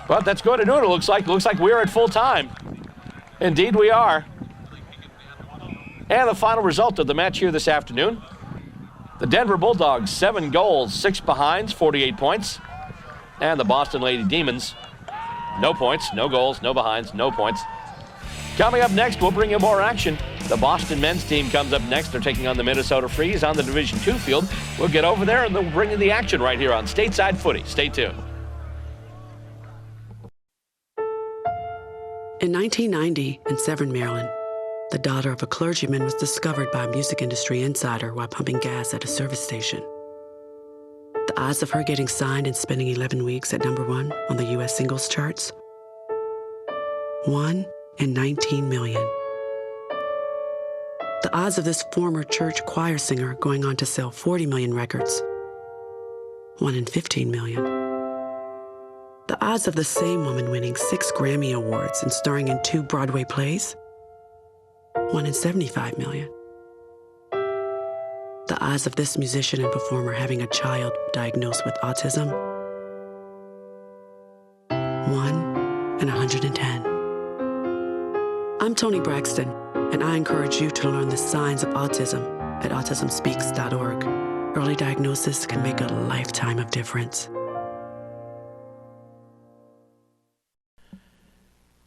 But that's going to do it, it looks like. Looks like we're at full time. Indeed we are. And the final result of the match here this afternoon. The Denver Bulldogs, 7 goals, 6 behinds, 48 points. And the Boston Lady Demons, no points, no goals, no behinds, no points. Coming up next, we'll bring you more action. The Boston men's team comes up next. They're taking on the Minnesota Freeze on the Division II field. We'll get over there and they'll bring you the action right here on Stateside Footy. Stay tuned. In 1990, in Severn, Maryland, the daughter of a clergyman was discovered by a music industry insider while pumping gas at a service station. The odds of her getting signed and spending 11 weeks at #1 on the U.S. singles charts? 1 in 19 million. The odds of this former church choir singer going on to sell 40 million records? 1 in 15 million. The odds of the same woman winning 6 Grammy Awards and starring in 2 Broadway plays? 1 in 75 million. The odds of this musician and performer having a child diagnosed with autism? 1 in 110. I'm Toni Braxton, and I encourage you to learn the signs of autism at autismspeaks.org. Early diagnosis can make a lifetime of difference.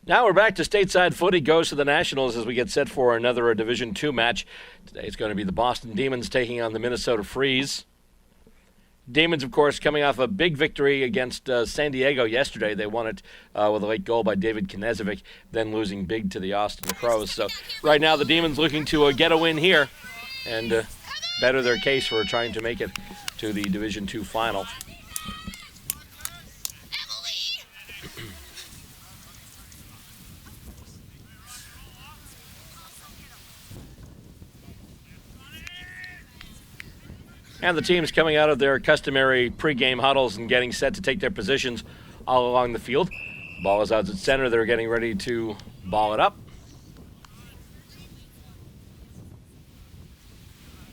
Now we're back to Stateside Footy goes to the Nationals as we get set for another Division II match. Today it's going to be the Boston Demons taking on the Minnesota Freeze. Demons, of course, coming off a big victory against San Diego yesterday. They won it with a late goal by David Knezevic, then losing big to the Austin Crows. So right now the Demons looking to get a win here and better their case for trying to make it to the Division II final. And the teams coming out of their customary pregame huddles and getting set to take their positions all along the field. Ball is out at center. They're getting ready to ball it up.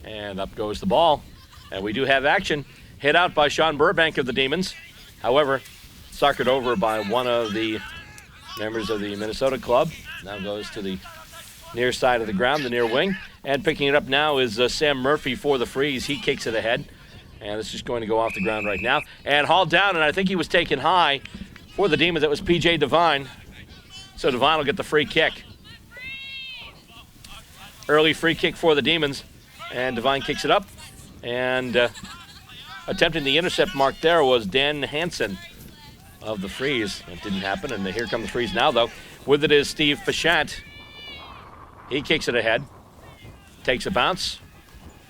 And up goes the ball. And we do have action. Hit out by Sean Burbank of the Demons. However, suckered over by one of the members of the Minnesota club. Now goes to the near side of the ground, the near wing. And picking it up now is Sam Murphy for the Freeze. He kicks it ahead. And it's just going to go off the ground right now. And hauled down, and I think he was taken high for the Demons. That was P.J. Devine. So Devine will get the free kick. Early free kick for the Demons. And Devine kicks it up. And attempting the intercept mark there was Dan Hansen of the Freeze. That didn't happen, and here come the Freeze now, though. With it is Steve Fichant. He kicks it ahead. Takes a bounce.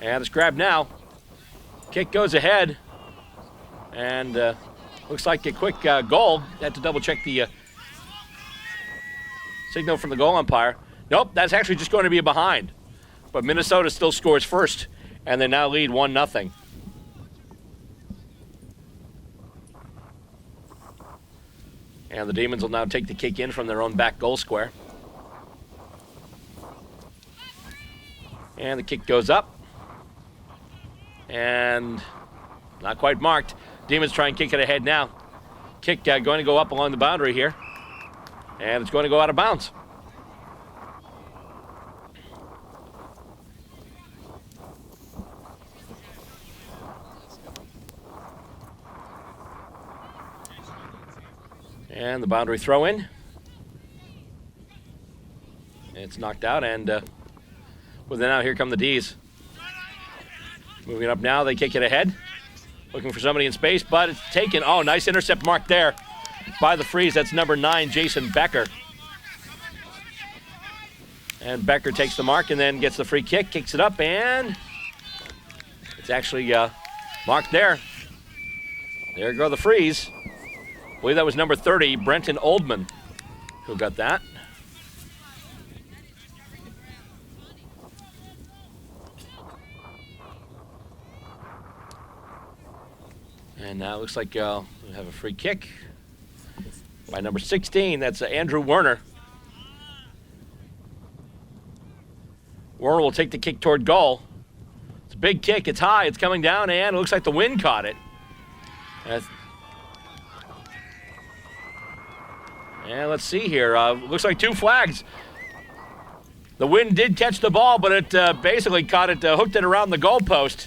And it's grabbed now. Kick goes ahead. And looks like a quick goal. Had to double check the signal from the goal umpire. Nope, that's actually just going to be a behind. But Minnesota still scores first, and they now lead 1-0. And the Demons will now take the kick in from their own back goal square. And the kick goes up. And not quite marked. Demons try and kick it ahead now. Kick going to go up along the boundary here. And it's going to go out of bounds. And the boundary throw in. It's knocked out, and well, now here come the D's. Moving up now, they kick it ahead. Looking for somebody in space, but it's taken. Oh, nice intercept mark there by the Freeze. That's number 9, Jason Becker. And Becker takes the mark and then gets the free kick, kicks it up, and it's actually marked there. There go the Freeze. I believe that was number 30, Brenton Oldman, who got that. And now it looks like we have a free kick by number 16. That's Andrew Werner. Werner will take the kick toward goal. It's a big kick. It's high. It's coming down, and it looks like the wind caught it. And let's see here. Looks like 2 flags. The wind did catch the ball, but it basically caught it, hooked it around the goalpost.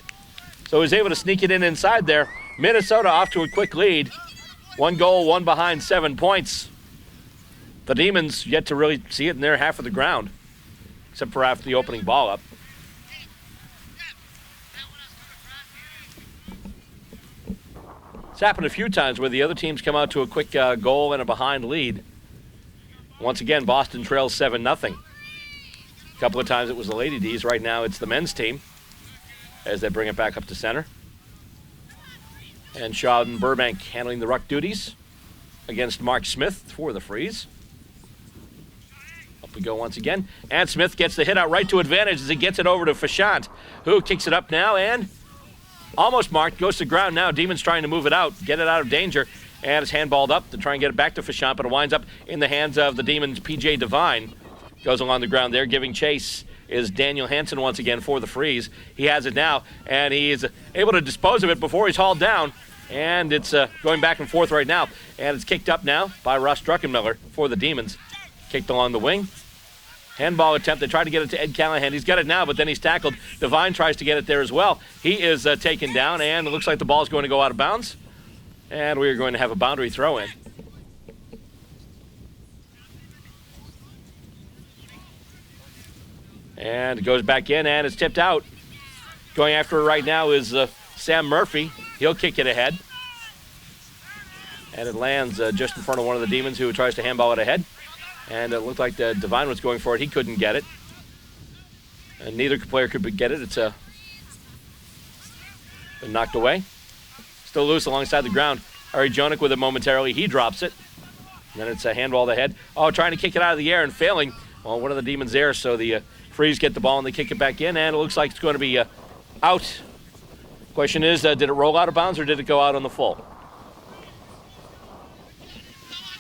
So he was able to sneak it in inside there. Minnesota off to a quick lead. 1 goal, 1 behind, 7 points. The Demons yet to really see it in their half of the ground, except for after the opening ball up. It's happened a few times where the other teams come out to a quick goal and a behind lead. Once again, Boston trails 7-0. A couple of times it was the Lady D's. Right now it's the men's team as they bring it back up to center. And Shaw and Burbank handling the ruck duties against Mark Smith for the Freeze. Up we go once again. And Smith gets the hit out right to advantage as he gets it over to Fichant, who kicks it up now and almost marked. Goes to ground now. Demons trying to move it out, get it out of danger. And it's handballed up to try and get it back to Fichant, but it winds up in the hands of the Demons' P.J. Devine. Goes along the ground there. Giving chase is Daniel Hansen once again for the Freeze. He has it now, and he is able to dispose of it before he's hauled down. And it's going back and forth right now. And it's kicked up now by Ross Druckenmiller for the Demons. Kicked along the wing. Handball attempt. They tried to get it to Ed Callahan. He's got it now, but then he's tackled. Devine tries to get it there as well. He is taken down, and it looks like the ball is going to go out of bounds. And we are going to have a boundary throw in. And it goes back in, and it's tipped out. Going after it right now is Sam Murphy. He'll kick it ahead. And it lands just in front of one of the Demons who tries to handball it ahead. And it looked like Devine was going for it. He couldn't get it. And neither player could get it. It's been knocked away. Still loose alongside the ground. Ari Jonick with it momentarily. He drops it. And then it's a handball ahead. Oh, trying to kick it out of the air and failing. Well, one of the Demons there, so the Freeze get the ball and they kick it back in, and it looks like it's going to be out. Question is, did it roll out of bounds or did it go out on the full?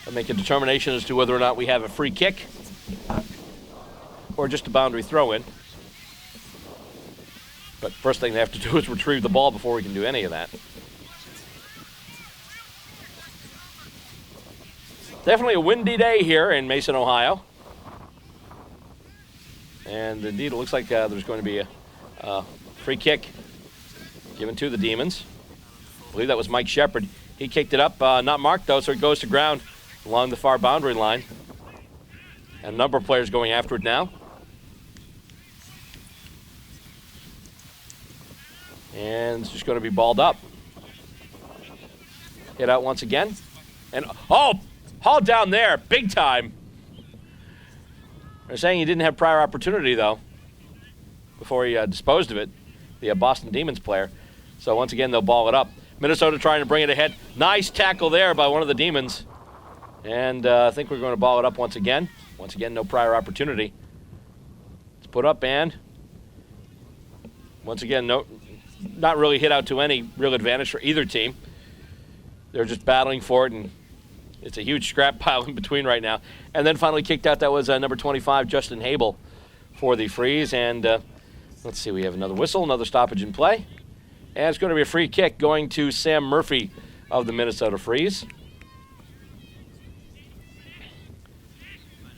I'll make a determination as to whether or not we have a free kick or just a boundary throw-in. But first thing they have to do is retrieve the ball before we can do any of that. Definitely a windy day here in Mason, Ohio. And indeed, it looks like there's going to be a free kick given to the Demons. I believe that was Mike Shepard. He kicked it up, not marked though, so it goes to ground along the far boundary line. And a number of players going after it now. And it's just going to be balled up. Hit out once again. And, oh, hauled down there, big time. They're saying he didn't have prior opportunity, though, before he disposed of it, the Boston Demons player. So once again, they'll ball it up. Minnesota trying to bring it ahead. Nice tackle there by one of the Demons. And I think we're going to ball it up once again. Once again, no prior opportunity. It's put up and once again, not really hit out to any real advantage for either team. They're just battling for it, and it's a huge scrap pile in between right now. And then finally kicked out, that was number 25, Justin Habel, for the Freeze. And let's see, we have another whistle, another stoppage in play. And it's going to be a free kick going to Sam Murphy of the Minnesota Freeze.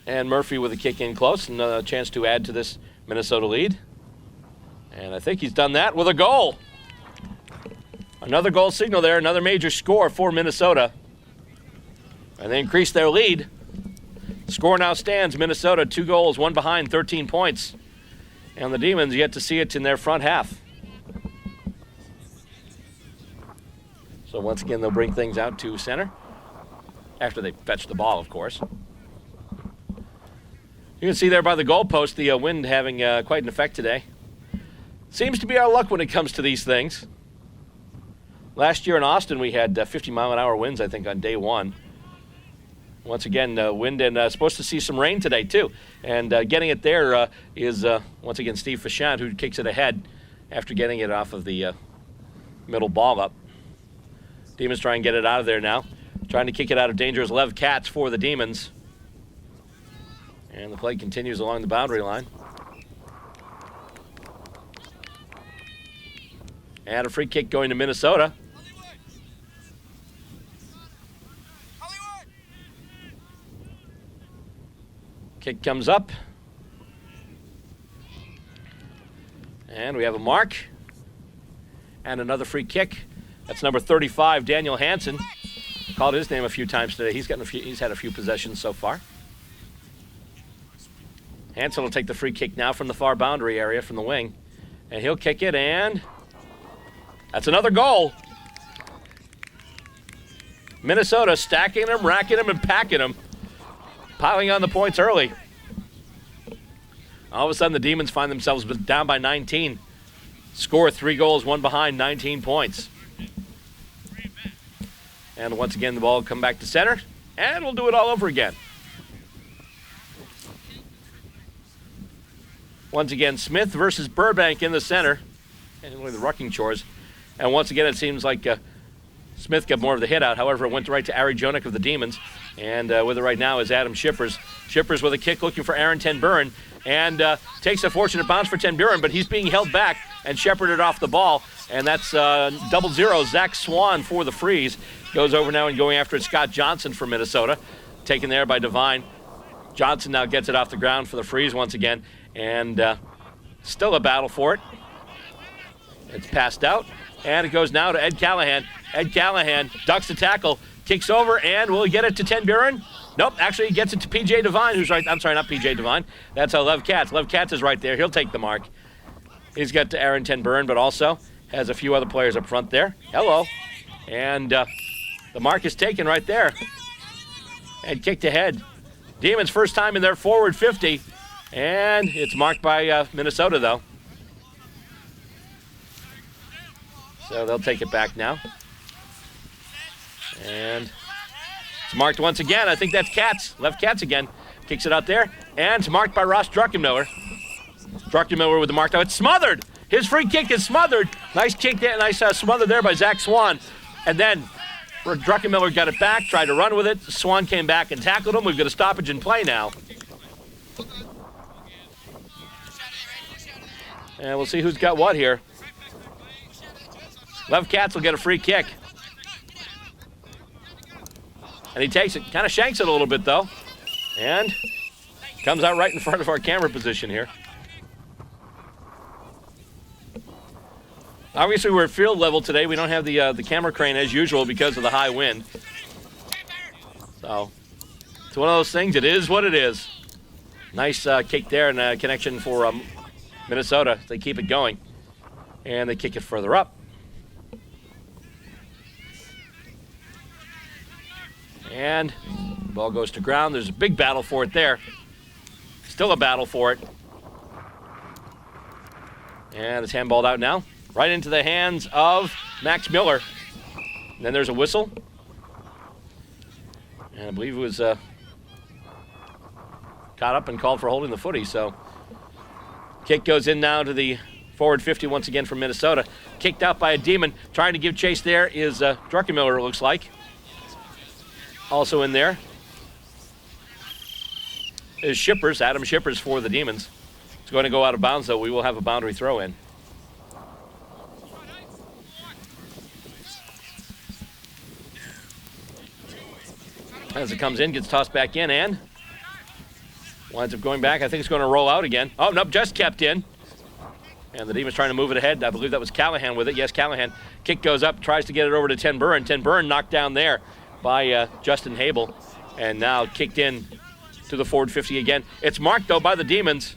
And Murphy with a kick in close and a chance to add to this Minnesota lead. And I think he's done that with a goal. Another goal signal there, another major score for Minnesota. And they increase their lead. The score now stands Minnesota 2 goals, 1 behind, 13 points. And the Demons yet to see it in their front half. So once again, they'll bring things out to center. After they fetch the ball, of course. You can see there by the goalpost the wind having quite an effect today. Seems to be our luck when it comes to these things. Last year in Austin, we had 50-mile-an-hour winds, I think, on day 1. Once again, wind and supposed to see some rain today, too. And getting it there is, once again, Steve Fashant, who kicks it ahead after getting it off of the middle ball up. Demons try and get it out of there now. Trying to kick it out of danger is Lev Katz for the Demons. And the play continues along the boundary line. And a free kick going to Minnesota. Kick comes up. And we have a mark. And another free kick. That's number 35, Daniel Hansen. Called his name a few times today. He's had a few possessions so far. Hansen will take the free kick now from the far boundary area from the wing. And he'll kick it, and that's another goal. Minnesota stacking them, racking them, and packing them. Piling on the points early. All of a sudden, the Demons find themselves down by 19. Score 3 goals, 1 behind, 19 points. And once again, the ball will come back to center, and we'll do it all over again. Once again, Smith versus Burbank in the center, and with the rucking chores. And once again, it seems like Smith got more of the hit out. However, it went right to Ari Jonik of the Demons. And with it right now is Adam Shippers. Shippers with a kick looking for Aaron Ten Buren. And takes a fortunate bounce for Ten Buren, but he's being held back and shepherded off the ball. And that's 0-0. Zach Swan for the Freeze. Goes over now and going after it. Scott Johnson for Minnesota. Taken there by Devine. Johnson now gets it off the ground for the Freeze once again. And still a battle for it. It's passed out. And it goes now to Ed Callahan. Ed Callahan ducks the tackle, kicks over, and will he get it to Ten Buren? Nope, actually he gets it to P.J. Devine, who's right. I'm sorry, not P.J. Devine. That's Lev Katz. Lev Katz is right there. He'll take the mark. He's got to Aaron Ten Buren, but also has a few other players up front there. Hello. And the mark is taken right there. And kicked ahead. Demons first time in their forward 50. And it's marked by Minnesota, though. So they'll take it back now. And it's marked once again. I think that's Katz. Lev Katz again. Kicks it out there. And it's marked by Ross Druckenmiller. Druckenmiller with the mark. Now it's smothered. His free kick is smothered. Nice kick there. Nice smother there by Zach Swan. And then Druckenmiller got it back, tried to run with it. Swan came back and tackled him. We've got a stoppage in play now. And we'll see who's got what here. Lev Katz will get a free kick. And he takes it, kind of shanks it a little bit though. And comes out right in front of our camera position here. Obviously, we're at field level today. We don't have the camera crane as usual because of the high wind. So it's one of those things. It is what it is. Nice kick there and a connection for Minnesota. They keep it going. And they kick it further up. And ball goes to ground. There's a big battle for it there. Still a battle for it. And it's handballed out now. Right into the hands of Max Miller. And then there's a whistle. And I believe it was caught up and called for holding the footy. So kick goes in now to the forward 50 once again from Minnesota. Kicked out by a Demon. Trying to give chase there is Druckenmiller, it looks like. Also in there is Shippers, Adam Shippers for the Demons. It's going to go out of bounds, though. We will have a boundary throw in. As it comes in, gets tossed back in, and winds up going back. I think it's going to roll out again. Oh, nope, just kept in. And the Demons trying to move it ahead. I believe that was Callahan with it. Yes, Callahan. Kick goes up, tries to get it over to Ten Burren. Ten Burren knocked down there by Justin Habel. And now kicked in to the forward 50 again. It's marked, though, by the Demons.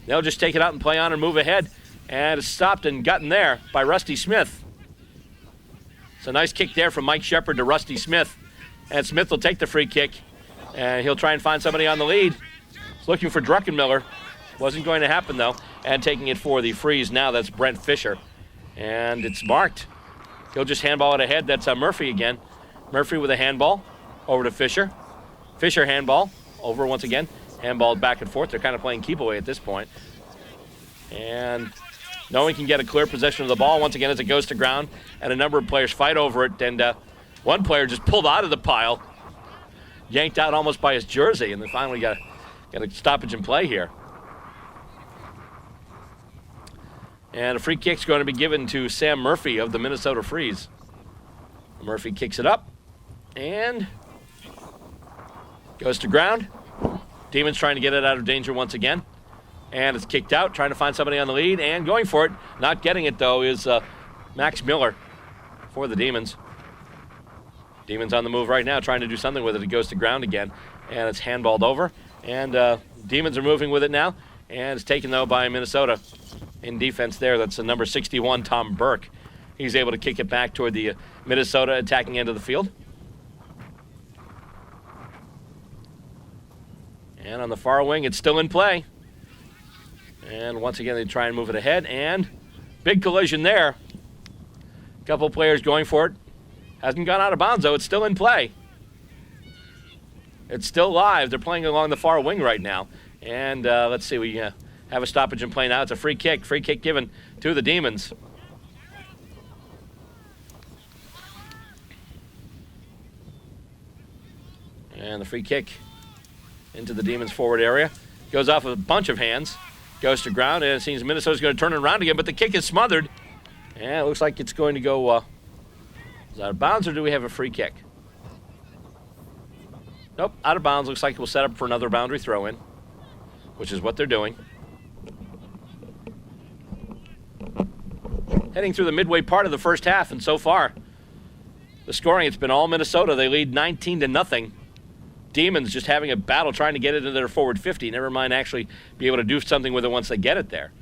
They'll just take it out and play on and move ahead. And it's stopped and gotten there by Rusty Smith. It's a nice kick there from Mike Shepard to Rusty Smith. And Smith will take the free kick. And he'll try and find somebody on the lead. He's looking for Druckenmiller. Wasn't going to happen, though. And taking it for the freeze now, that's Brent Fisher. And it's marked. He'll just handball it ahead. That's Murphy again. Murphy with a handball over to Fisher. Fisher handball over once again. Handballed back and forth. They're kind of playing keep away at this point. And no one can get a clear possession of the ball once again as it goes to ground. And a number of players fight over it. And one player just pulled out of the pile. Yanked out almost by his jersey. And they finally got a stoppage in play here. And a free kick's going to be given to Sam Murphy of the Minnesota Freeze. Murphy kicks it up and goes to ground. Demons trying to get it out of danger once again. And it's kicked out, trying to find somebody on the lead and going for it. Not getting it, though, is Max Miller for the Demons. Demons on the move right now, trying to do something with it. It goes to ground again, and it's handballed over. And Demons are moving with it now, and it's taken, though, by Minnesota. In defense there, that's the number 61, Tom Burke. He's able to kick it back toward the Minnesota attacking end of the field. And on the far wing, it's still in play. And once again, they try and move it ahead. And big collision there. A couple players going for it. Hasn't gone out of bounds, though. It's still in play. It's still live. They're playing along the far wing right now. And let's see, we have a stoppage in play now. It's a free kick. Free kick given to the Demons. And the free kick into the Demons forward area. Goes off with a bunch of hands. Goes to ground, and it seems Minnesota's going to turn it around again, but the kick is smothered. And it looks like it's going to go, is it out of bounds, or do we have a free kick? Nope, out of bounds. Looks like we'll set up for another boundary throw-in, which is what they're doing. Heading through the midway part of the first half, and so far, the scoring, it's been all Minnesota. They lead 19-0. Demons just having a battle trying to get it into their forward 50. Never mind actually be able to do something with it once they get it there.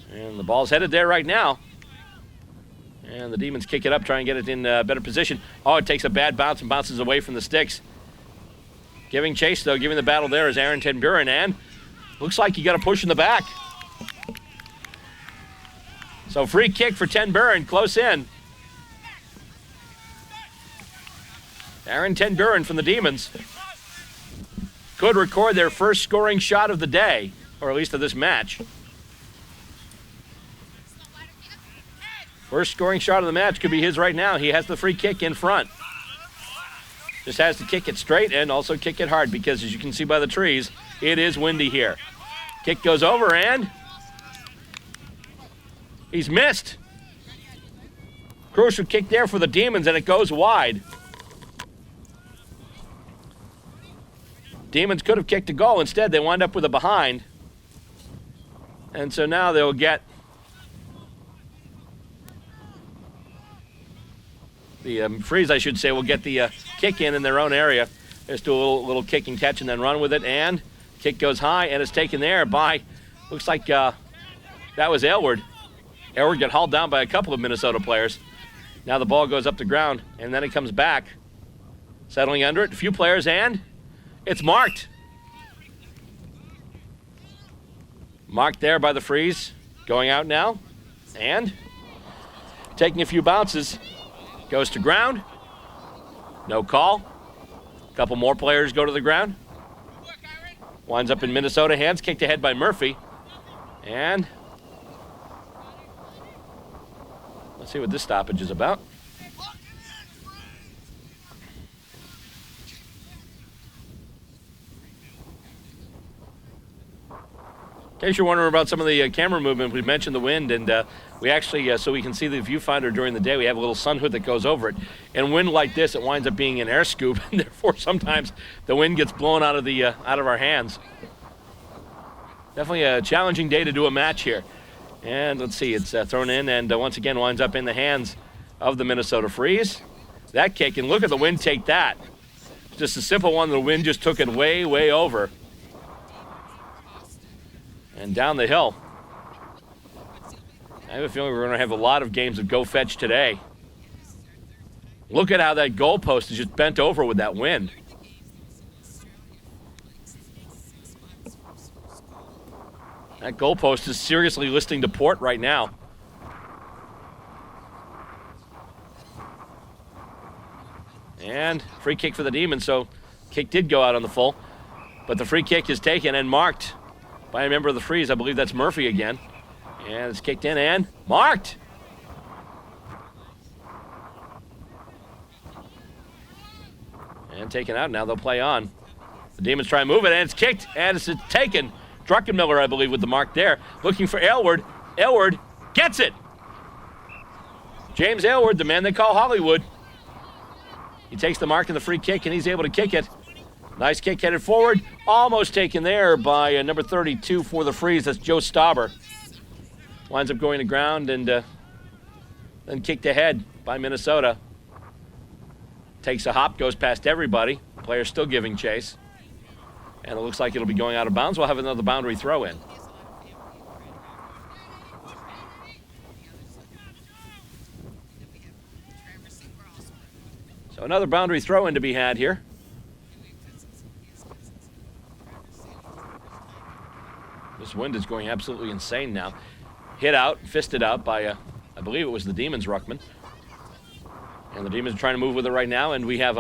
And the ball's headed there right now. And the Demons kick it up, try and get it in a better position. Oh, it takes a bad bounce and bounces away from the sticks. Giving chase, though, giving the battle there is Aaron Ten Buren, and looks like you got a push in the back. So free kick for Ten Buren, close in. Aaron Ten Buren from the Demons could record their first scoring shot of the day, or at least of this match. First scoring shot of the match could be his right now. He has the free kick in front. Just has to kick it straight and also kick it hard because, as you can see by the trees, it is windy here. Kick goes over and he's missed. Crucial kick there for the Demons, and it goes wide. Demons could have kicked a goal. Instead, they wind up with a behind. And so now they'll get the Freeze, I should say, will get the kick in their own area. Just do a little kick and catch and then run with it. And kick goes high and it's taken there by, looks like that was Aylward. Aylward got hauled down by a couple of Minnesota players. Now the ball goes up the ground and then it comes back. Settling under it, a few players, and it's marked. Marked there by the Freeze. Going out now. And taking a few bounces. Goes to ground. No call. A couple more players go to the ground. Winds up in Minnesota hands. Kicked ahead by Murphy. And let's see what this stoppage is about. In case you're wondering about some of the camera movement, we mentioned the wind, and we actually, so we can see the viewfinder during the day, we have a little sun hood that goes over it. And wind like this, it winds up being an air scoop, and therefore sometimes the wind gets blown out of our hands. Definitely a challenging day to do a match here. And let's see, it's thrown in, and once again winds up in the hands of the Minnesota Freeze. That kick, and look at the wind take that. Just a simple one, the wind just took it way, way over. And down the hill. I have a feeling we're going to have a lot of games of go fetch today. Look at how that goalpost is just bent over with that wind. That goalpost is seriously listing to port right now. And free kick for the Demons, so kick did go out on the full. But the free kick is taken and marked by a member of the Freeze. I believe that's Murphy again. And it's kicked in and marked. And taken out. Now they'll play on. The Demons try and move it, and it's kicked, and it's taken. Druckenmiller, I believe, with the mark there. Looking for Aylward. Aylward gets it. James Aylward, the man they call Hollywood. He takes the mark in the free kick, and he's able to kick it. Nice kick headed forward. Almost taken there by number 32 for the Freeze. That's Joe Stauber. Winds up going to ground and then kicked ahead by Minnesota. Takes a hop, goes past everybody. Player still giving chase. And it looks like it'll be going out of bounds. We'll have another boundary throw in. So another boundary throw in to be had here. This wind is going absolutely insane now. Hit out, fisted out by, I believe it was the Demons ruckman. And the Demons are trying to move with it right now, and we have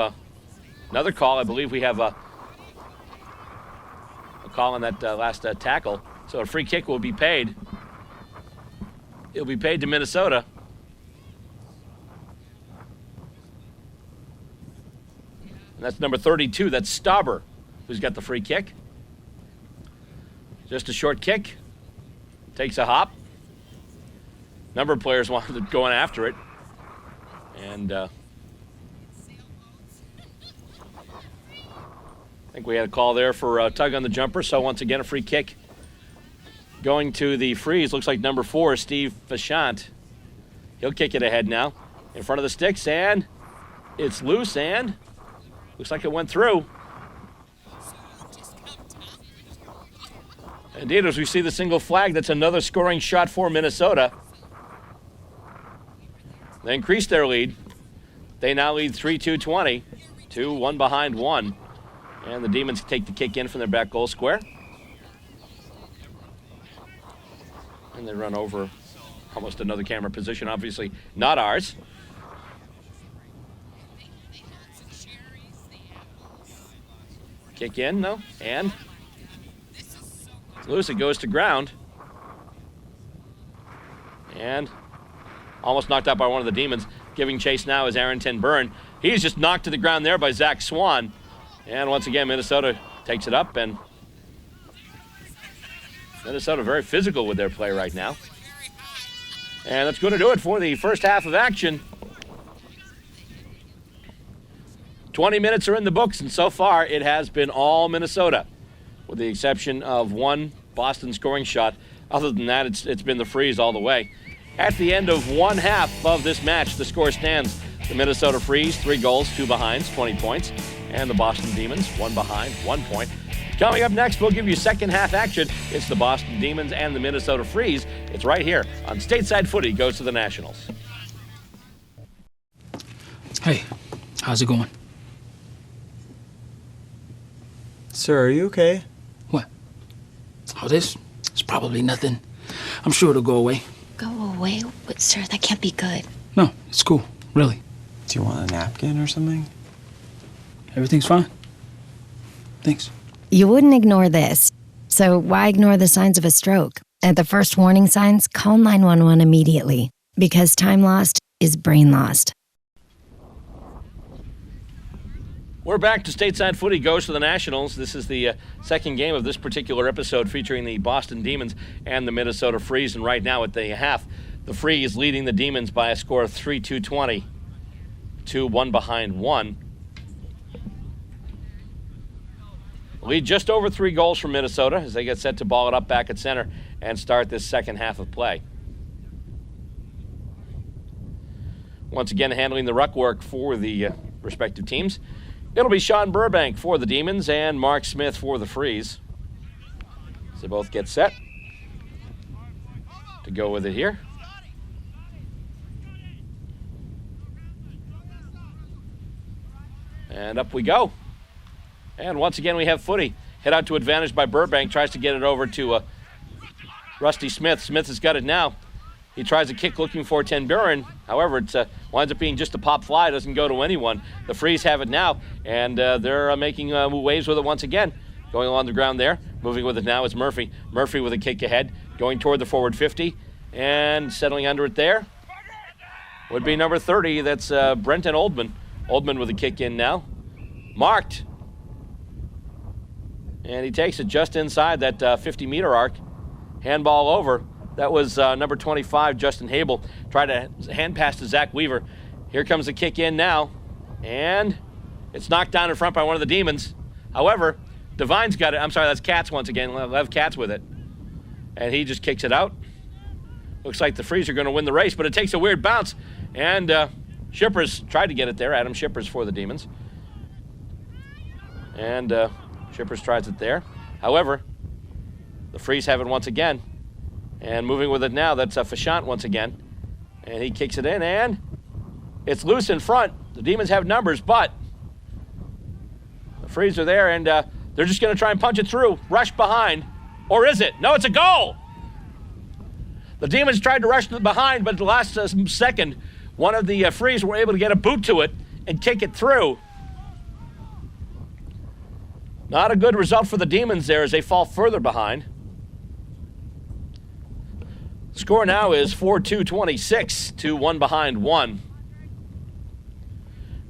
another call. I believe we have a call on that last tackle. So a free kick will be paid. It'll be paid to Minnesota. And that's number 32. That's Stauber, who's got the free kick. Just a short kick. Takes a hop. Number of players wanted going after it. And I think we had a call there for a tug on the jumper. So once again, a free kick going to the Freeze. Looks like number 4, Steve Fashant. He'll kick it ahead now. In front of the sticks, and it's loose, and looks like it went through. Indeed, as we see the single flag, that's another scoring shot for Minnesota. They increased their lead. They now lead 3-2-20 to 1 behind 1. And the Demons take the kick in from their back goal square. And they run over almost another camera position, obviously not ours. Kick in, no, and loose, it goes to ground. And almost knocked out by one of the Demons. Giving chase now is Arrington Byrne. He's just knocked to the ground there by Zach Swan. And once again, Minnesota takes it up, and Minnesota very physical with their play right now. And that's going to do it for the first half of action. 20 minutes are in the books, and so far it has been all Minnesota, with the exception of one Boston scoring shot Other than that, it's been the Freeze all the way. At the end of one half of this match, the score stands: the Minnesota Freeze, 3 goals, 2 behinds, 20 points, and the Boston Demons, 1 behind, 1 point. Coming up next, we'll give you second half action. It's the Boston Demons and the Minnesota Freeze. It's right here on Stateside Footy Goes to the Nationals. Hey, how's it going? Sir, are you okay? What? Oh, this? It's probably nothing. I'm sure it'll go away. Go away? But, sir, that can't be good. No, it's cool. Really. Do you want a napkin or something? Everything's fine. Thanks. You wouldn't ignore this. So why ignore the signs of a stroke? At the first warning signs, call 911 immediately. Because time lost is brain lost. We're back to Stateside Footy Goes to the Nationals. This is the second game of this particular episode featuring the Boston Demons and the Minnesota Freeze. And right now at the half, the Freeze leading the Demons by a score of 3-2-20 to 1 behind 1. Lead just over 3 goals from Minnesota as they get set to ball it up back at center and start this second half of play. Once again, handling the ruck work for the respective teams. It'll be Sean Burbank for the Demons and Mark Smith for the Freeze. So they both get set to go with it here. And up we go. And once again we have footy. Head out to advantage by Burbank. Tries to get it over to Rusty Smith. Smith has got it now. He tries a kick looking for Ten Buren. However, it winds up being just a pop fly. Doesn't go to anyone. The Freeze have it now, and they're making waves with it once again. Going along the ground there. Moving with it now is Murphy. Murphy with a kick ahead. Going toward the forward 50. And settling under it there would be number 30. That's Brenton Oldman. Oldman with a kick in now. Marked. And he takes it just inside that 50-meter arc. Handball over. That was number 25, Justin Habel. Tried to hand pass to Zach Weaver. Here comes the kick in now. And it's knocked down in front by one of the Demons. However, Devine's got it. I'm sorry, that's Katz once again. Lev Katz with it. And he just kicks it out. Looks like the Freeze are going to win the race, but it takes a weird bounce. And Shippers tried to get it there. Adam Shippers for the Demons. And Shippers tries it there. However, the Freeze have it once again. And moving with it now, that's Fashant once again. And he kicks it in, and it's loose in front. The Demons have numbers, but the Freeze are there, and they're just going to try and punch it through. Rush behind. Or is it? No, it's a goal! The Demons tried to rush behind, but at the last second, one of the Freeze were able to get a boot to it and kick it through. Not a good result for the Demons there as they fall further behind. Score now is 4-2-26 to 1 behind 1.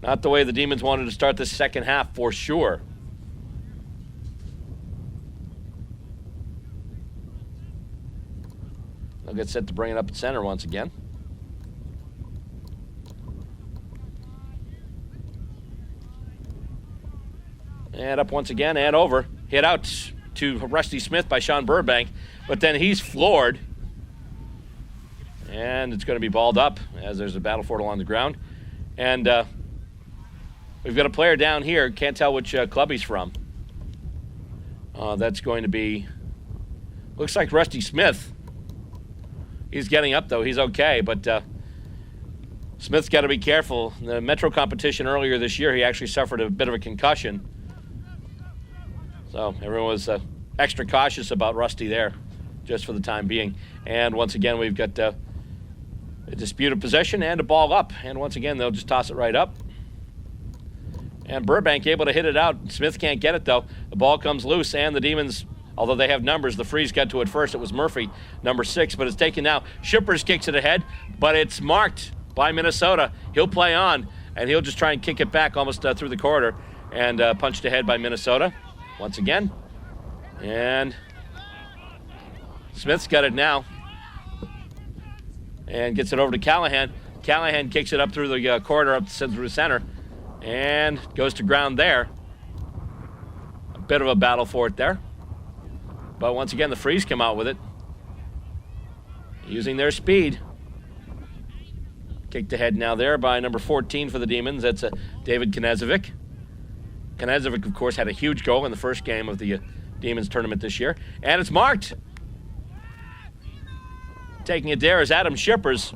Not the way the Demons wanted to start the second half for sure. They'll get set to bring it up at center once again. And up once again and over. Hit out to Rusty Smith by Sean Burbank, but then he's floored. And it's going to be balled up as there's a battle for it along the ground. And we've got a player down here. Can't tell which club he's from. That's going to be, looks like Rusty Smith. He's getting up, though. He's okay, but Smith's got to be careful. In the Metro competition earlier this year, he actually suffered a bit of a concussion. So everyone was extra cautious about Rusty there, just for the time being. And once again, we've got a disputed possession and a ball up. And once again, they'll just toss it right up. And Burbank able to hit it out. Smith can't get it, though. The ball comes loose, and the Demons, although they have numbers, the Freeze got to it first. It was Murphy, number 6, but it's taken now. Shippers kicks it ahead, but it's marked by Minnesota. He'll play on, and he'll just try and kick it back almost through the corridor and punched ahead by Minnesota once again. And Smith's got it now. And gets it over to Callahan. Callahan kicks it up through the corridor, up through the center, and goes to ground there. A bit of a battle for it there. But once again, the Freeze come out with it. using their speed. Kicked ahead now there by number 14 for the Demons. That's David Knezovic. Knezovic, of course, had a huge goal in the first game of the Demons tournament this year. And it's marked. Taking it there is Adam Shippers.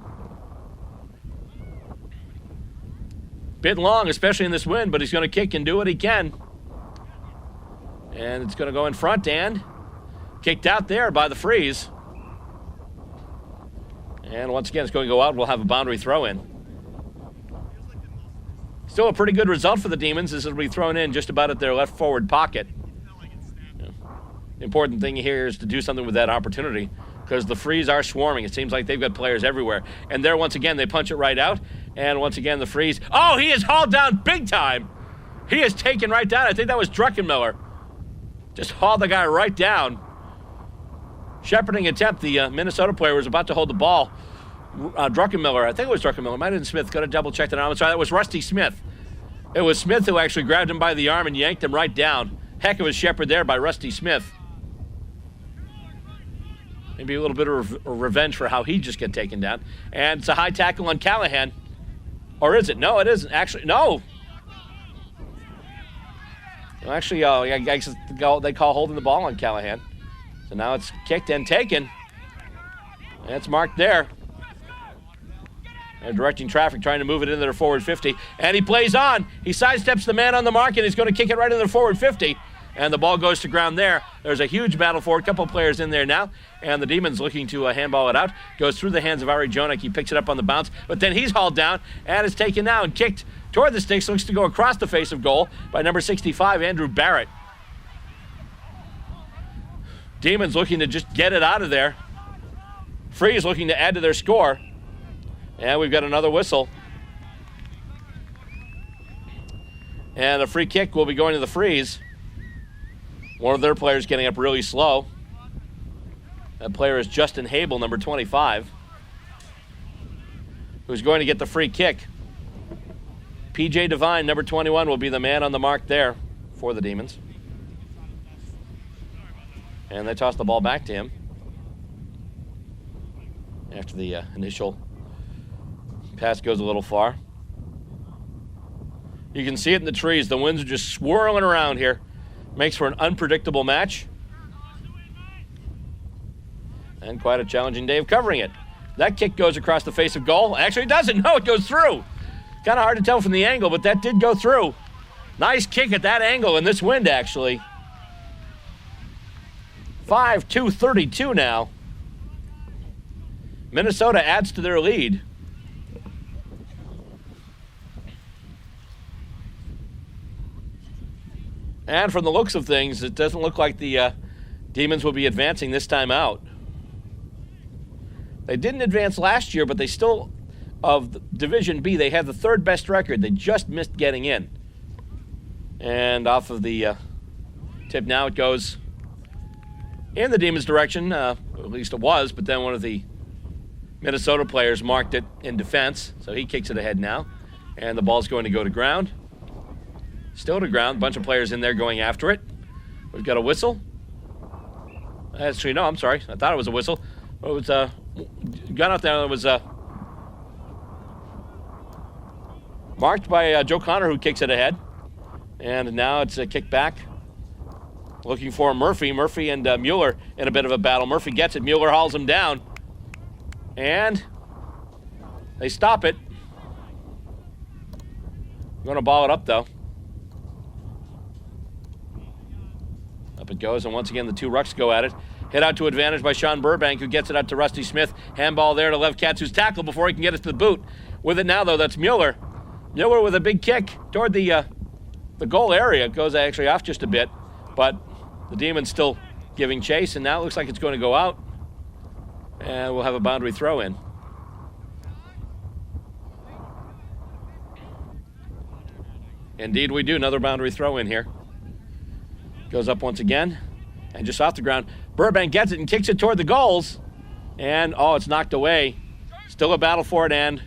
Bit long, especially in this wind, but he's going to kick and do what he can. And it's going to go in front and kicked out there by the Freeze. And once again, it's going to go out. We'll have a boundary throw in. Still a pretty good result for the Demons as it'll be thrown in just about at their left forward pocket. The important thing here is to do something with that opportunity because the Freeze are swarming. It seems like they've got players everywhere. And there, once again, they punch it right out. And once again, the Freeze. Oh, he is hauled down big time. He is taken right down. I think that was Druckenmiller. Just hauled the guy right down. Shepherding attempt. The Minnesota player was about to hold the ball. Druckenmiller, I think it was Druckenmiller. Might have been Smith. Got to double check that out. I'm sorry, that was Rusty Smith. It was Smith who actually grabbed him by the arm and yanked him right down. Heck of a shepherd there by Rusty Smith. Maybe a little bit of revenge for how he just got taken down. And it's a high tackle on Callahan. Or is it? No, it isn't. Actually, no. Well, actually, I guess they call holding the ball on Callahan. So now it's kicked and taken. And it's marked there. And directing traffic, trying to move it into their forward 50. And he plays on. He sidesteps the man on the mark, and he's going to kick it right into their forward 50. And the ball goes to ground there. There's a huge battle for it. A couple players in there now. And the Demons looking to handball it out. Goes through the hands of Ari Jonek. He picks it up on the bounce. But then he's hauled down and is taken now and kicked toward the sticks. Looks to go across the face of goal by number 65, Andrew Barrett. Demons looking to just get it out of there. Freeze looking to add to their score. And we've got another whistle. And a free kick will be going to the Freeze. One of their players getting up really slow. That player is Justin Hable, number 25, who's going to get the free kick. PJ Devine, number 21, will be the man on the mark there for the Demons. And they toss the ball back to him after the initial pass goes a little far. You can see it in the trees. The winds are just swirling around here. Makes for an unpredictable match. And quite a challenging day of covering it. That kick goes across the face of goal. Actually, it doesn't. No, it goes through. Kind of hard to tell from the angle, but that did go through. Nice kick at that angle in this wind, actually. 5-2-32 now. Minnesota adds to their lead. And from the looks of things, it doesn't look like the Demons will be advancing this time out. They didn't advance last year, but they still, of Division B, they have the third best record. They just missed getting in. And off of the tip now, it goes in the Demons' direction. At least it was, but then one of the Minnesota players marked it in defense, so he kicks it ahead now. And the ball's going to go to ground. Still to ground. A bunch of players in there going after it. We've got a whistle. Actually, no, I'm sorry. I thought it was a whistle. It was gun out there. It was marked by Joe Connor, who kicks it ahead. And now it's a kick back. Looking for Murphy. Murphy and Mueller in a bit of a battle. Murphy gets it. Mueller hauls him down. And they stop it. Going to ball it up, though. Up it goes, and once again, the two rucks go at it. Hit out to advantage by Sean Burbank, who gets it out to Rusty Smith. Handball there to Lev Katz, who's tackled before he can get it to the boot. With it now, though, that's Mueller. Mueller with a big kick toward the goal area. It goes actually off just a bit, but the Demons still giving chase, and now it looks like it's going to go out. And we'll have a boundary throw in. Indeed we do. Another boundary throw in here. Goes up once again. And just off the ground. Burbank gets it and kicks it toward the goals. And, oh, it's knocked away. Still a battle for it, and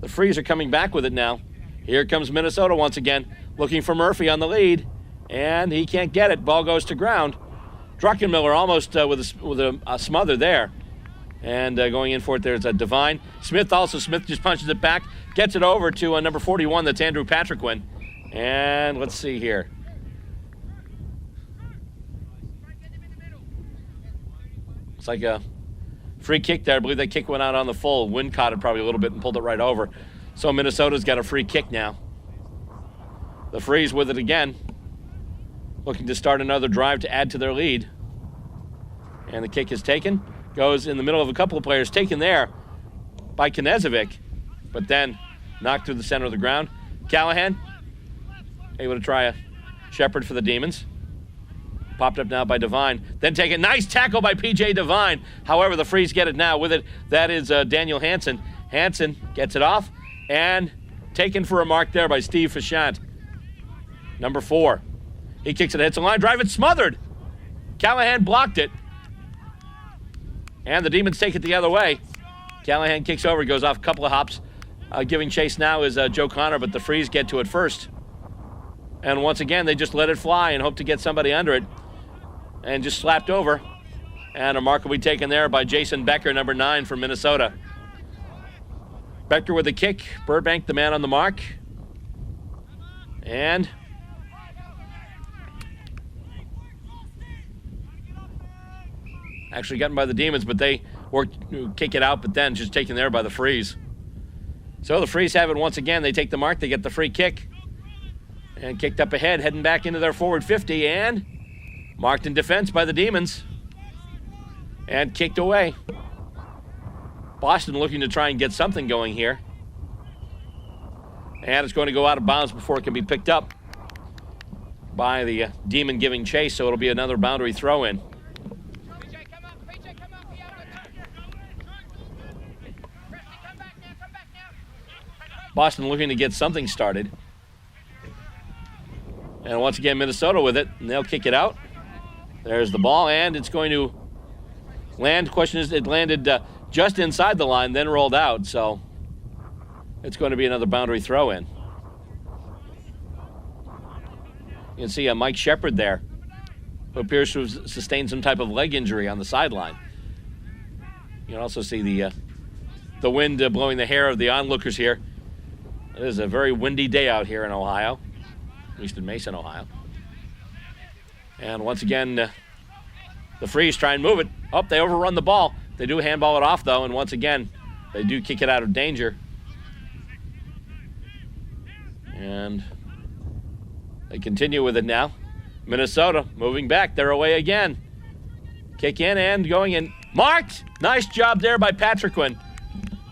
the Freeze are coming back with it now. Here comes Minnesota once again. Looking for Murphy on the lead. And he can't get it. Ball goes to ground. Druckenmiller almost with a smother there. And going in for it, there's a Devine. Smith just punches it back, gets it over to number 41, that's Andrew Patriquin. And let's see here. It's like a free kick there. I believe that kick went out on the full. Wind caught it probably a little bit and pulled it right over. So Minnesota's got a free kick now. The Freeze with it again, looking to start another drive to add to their lead. And the kick is taken. Goes in the middle of a couple of players, taken there by Knezovic, but then knocked through the center of the ground. Callahan able to try a Shepherd for the Demons. Popped up now by Devine. Then taken. Nice tackle by P.J. Devine. However, the Freeze get it now with it. That is Daniel Hansen. Hansen gets it off and taken for a mark there by Steve Fichant. Number 4. He kicks it, hits the line drive. It's smothered. Callahan blocked it. And the Demons take it the other way. Callahan kicks over, goes off a couple of hops. Giving chase now is Joe Connor, but the Freeze get to it first. And once again, they just let it fly and hope to get somebody under it. And just slapped over. And a mark will be taken there by Jason Becker, number 9 from Minnesota. Becker with the kick. Burbank, the man on the mark. And actually gotten by the Demons, but they kick it out, but then just taken there by the Freeze. So the Freeze have it once again. They take the mark. They get the free kick. And kicked up ahead, heading back into their forward 50, and marked in defense by the Demons. And kicked away. Boston looking to try and get something going here. And it's going to go out of bounds before it can be picked up by the Demon giving chase, so it'll be another boundary throw-in. Boston looking to get something started. And once again, Minnesota with it, and they'll kick it out. There's the ball, and it's going to land. Question is, it landed just inside the line, then rolled out, so it's going to be another boundary throw-in. You can see Mike Shepard there, who appears to have sustained some type of leg injury on the sideline. You can also see the wind blowing the hair of the onlookers here. It is a very windy day out here in Ohio, at least in Mason, Ohio. And once again, the Freeze try and move it. Oh, they overrun the ball. They do handball it off, though, and once again, they do kick it out of danger. And they continue with it now. Minnesota moving back. They're away again. Kick in and going in. Marked! Nice job there by Patriquin.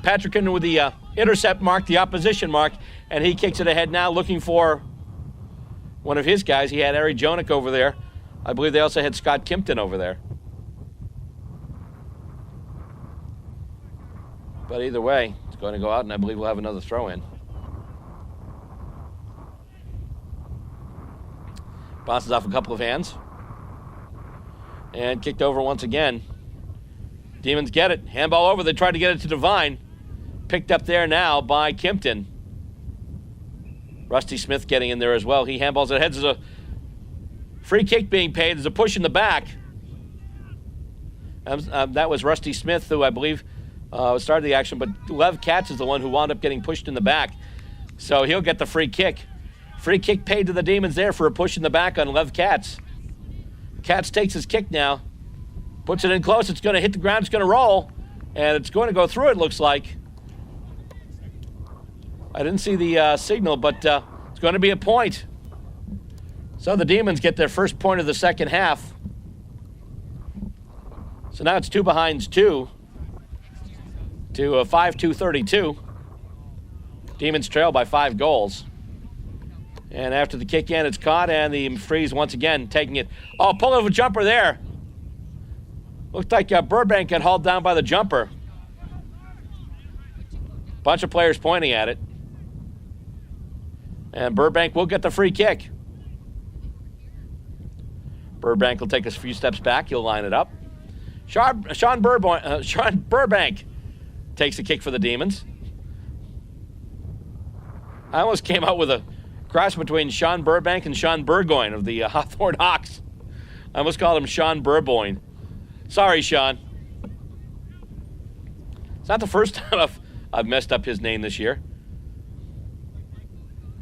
Patriquin with the intercept mark, the opposition mark, and he kicks it ahead now looking for one of his guys. He had Ari Jonick over there. I believe they also had Scott Kimpton over there. But either way, it's going to go out, and I believe we'll have another throw-in. Bounces off a couple of hands. And kicked over once again. Demons get it. Handball over. They tried to get it to Devine. Picked up there now by Kimpton. Rusty Smith getting in there as well. He handballs it ahead. There's a free kick being paid. There's a push in the back. That was Rusty Smith, who I believe started the action, but Lev Katz is the one who wound up getting pushed in the back. So he'll get the free kick. Free kick paid to the Demons there for a push in the back on Lev Katz. Katz takes his kick now. Puts it in close. It's going to hit the ground. It's going to roll. And it's going to go through, it looks like. I didn't see the signal, but it's going to be a point. So the Demons get their first point of the second half. So now it's 2 behinds 2 to 5-2-32. Demons trail by 5 goals. And after the kick in, it's caught, and the Freeze once again taking it. Oh, pull of a jumper there. Looked like Burbank got hauled down by the jumper. Bunch of players pointing at it. And Burbank will get the free kick. Burbank will take a few steps back. He'll line it up. Sean Burbank takes the kick for the Demons. I almost came out with a cross between Sean Burbank and Sean Burgoyne of the Hawthorne Hawks. I almost called him Sean Burboyne. Sorry, Sean. It's not the first time I've messed up his name this year.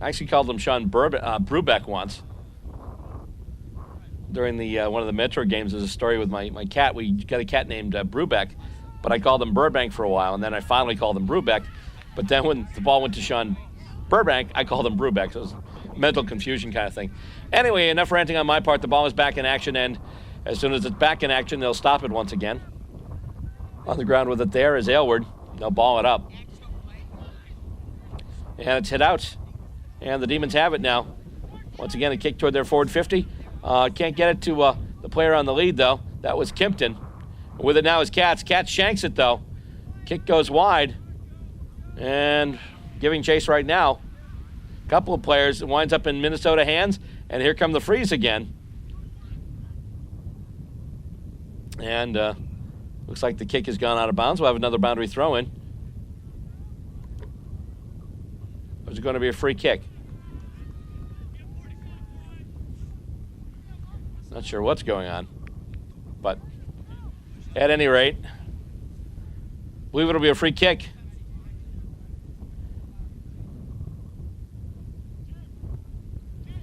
I actually called him Sean Brubeck once. During the one of the Metro games, there's a story with my cat. We got a cat named Brubeck, but I called him Burbank for a while, and then I finally called him Brubeck. But then when the ball went to Sean Burbank, I called him Brubeck. So it was mental confusion kind of thing. Anyway, enough ranting on my part. The ball is back in action, and as soon as it's back in action, they'll stop it once again. On the ground with it there is Aylward. They'll ball it up. And it's hit out. And the Demons have it now. Once again, a kick toward their forward 50. Can't get it to the player on the lead, though. That was Kimpton. With it now is Katz. Katz shanks it, though. Kick goes wide. And giving chase right now. A couple of players. It winds up in Minnesota hands. And here come the Freeze again. And looks like the kick has gone out of bounds. We'll have another boundary throw in. Or is it going to be a free kick? Not sure what's going on. But at any rate, I believe it'll be a free kick.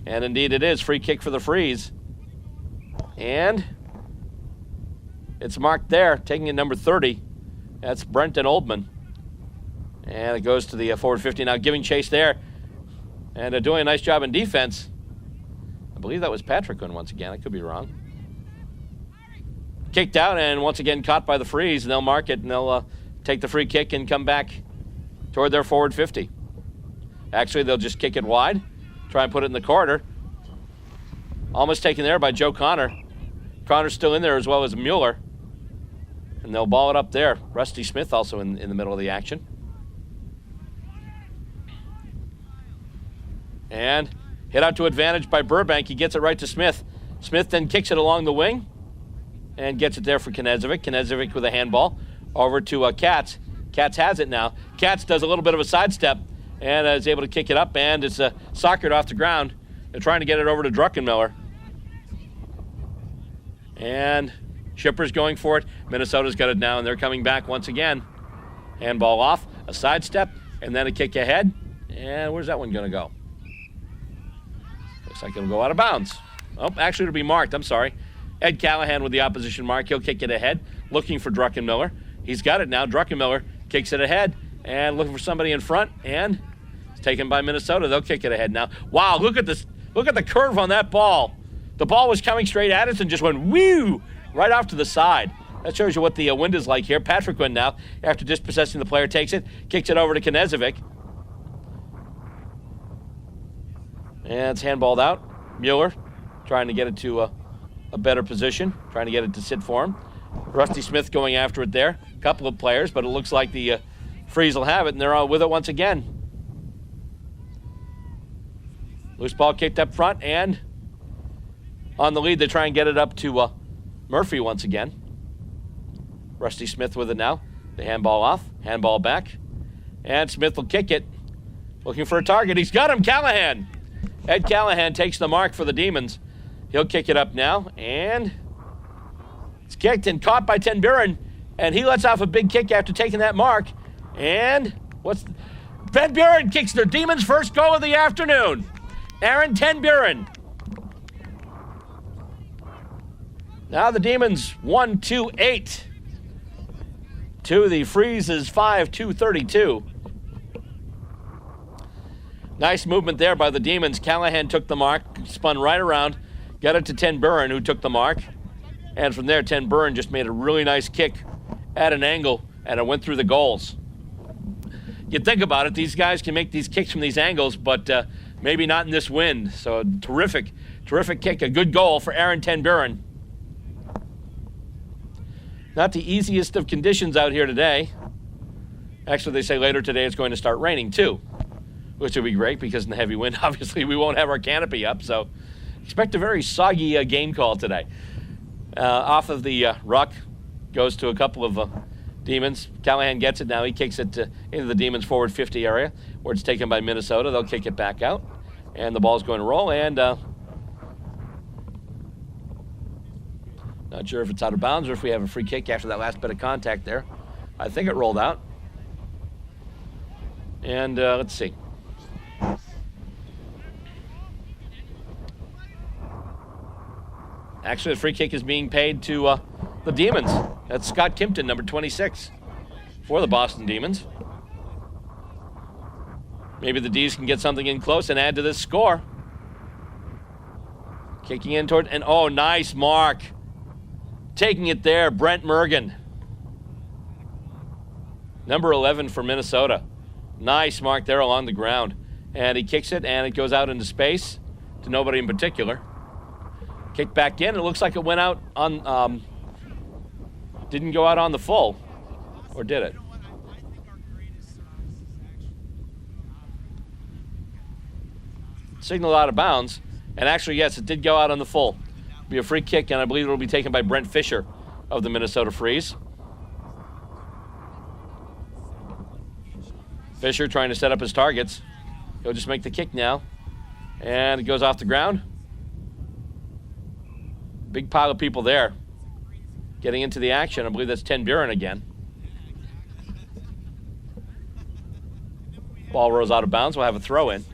And indeed it is. Free kick for the Freeze. And it's marked there, taking it number 30. That's Brenton Oldman. And it goes to the forward 50 now, giving chase there. And doing a nice job in defense. I believe that was Patrick once again. I could be wrong. Kicked out and once again caught by the Freeze. And they'll mark it and they'll take the free kick and come back toward their forward 50. Actually, they'll just kick it wide. Try and put it in the corner. Almost taken there by Joe Connor. Connor's still in there as well as Mueller. And they'll ball it up there. Rusty Smith also in the middle of the action. And hit out to advantage by Burbank. He gets it right to Smith. Smith then kicks it along the wing and gets it there for Knezovic. Knezovic with a handball over to Katz. Katz has it now. Katz does a little bit of a sidestep and is able to kick it up, and it's soccered off the ground. They're trying to get it over to Druckenmiller. And Schipper's going for it. Minnesota's got it now, and they're coming back once again. Handball off, a sidestep, and then a kick ahead. And where's that one going to go? Looks like it'll go out of bounds. Oh, actually it'll be marked. I'm sorry. Ed Callahan with the opposition mark. He'll kick it ahead, looking for Druckenmiller. He's got it now. Druckenmiller kicks it ahead and looking for somebody in front, and it's taken by Minnesota. They'll kick it ahead now. Wow, look at this. Look at the curve on that ball. The ball was coming straight at us and just went whew right off to the side. That shows you what the wind is like here. Patrick Quinn now, after dispossessing the player, takes it, kicks it over to Knezovic. And it's handballed out. Mueller trying to get it to a better position, trying to get it to sit for him. Rusty Smith going after it there. A couple of players, but it looks like the Freeze will have it, and they're on with it once again. Loose ball kicked up front, and on the lead, they try and get it up to Murphy once again. Rusty Smith with it now. The handball off, handball back, and Smith will kick it. Looking for a target. He's got him, Callahan. Ed Callahan takes the mark for the Demons. He'll kick it up now, and it's kicked and caught by Ten Buren, and he lets off a big kick after taking that mark. And Ten Buren kicks the Demons' first goal of the afternoon. Aaron Ten Buren. Now the Demons 1-2-8 to the Freeze's 5-2-32. Nice movement there by the Demons. Callahan took the mark, spun right around, got it to Ten Buren, who took the mark. And from there, Ten Buren just made a really nice kick at an angle, and it went through the goals. You think about it, these guys can make these kicks from these angles, but maybe not in this wind. So a terrific kick, a good goal for Aaron Ten Buren. Not the easiest of conditions out here today. Actually, they say later today it's going to start raining too, which would be great because in the heavy wind, obviously, we won't have our canopy up. So expect a very soggy game call today. Off of the ruck, goes to a couple of Demons. Callahan gets it now. He kicks it into the Demons' forward 50 area where it's taken by Minnesota. They'll kick it back out, and the ball's going to roll. And not sure if it's out of bounds or if we have a free kick after that last bit of contact there. I think it rolled out. And let's see. Actually, the free kick is being paid to the Demons. That's Scott Kimpton, number 26, for the Boston Demons. Maybe the D's can get something in close and add to this score. Kicking in toward, and oh, nice mark. Taking it there, Brent Mergen. Number 11 for Minnesota. Nice mark there along the ground. And he kicks it, and it goes out into space to nobody in particular. Kicked back in. It looks like it went out on, didn't go out on the full. Or did it? Signaled out of bounds. And actually, yes, it did go out on the full. It'll be a free kick, and I believe it will be taken by Brent Fisher of the Minnesota Freeze. Fisher trying to set up his targets. He'll just make the kick now. And it goes off the ground. Big pile of people there getting into the action. I believe that's Ten Buren again. Ball rolls out of bounds. We'll have a throw in.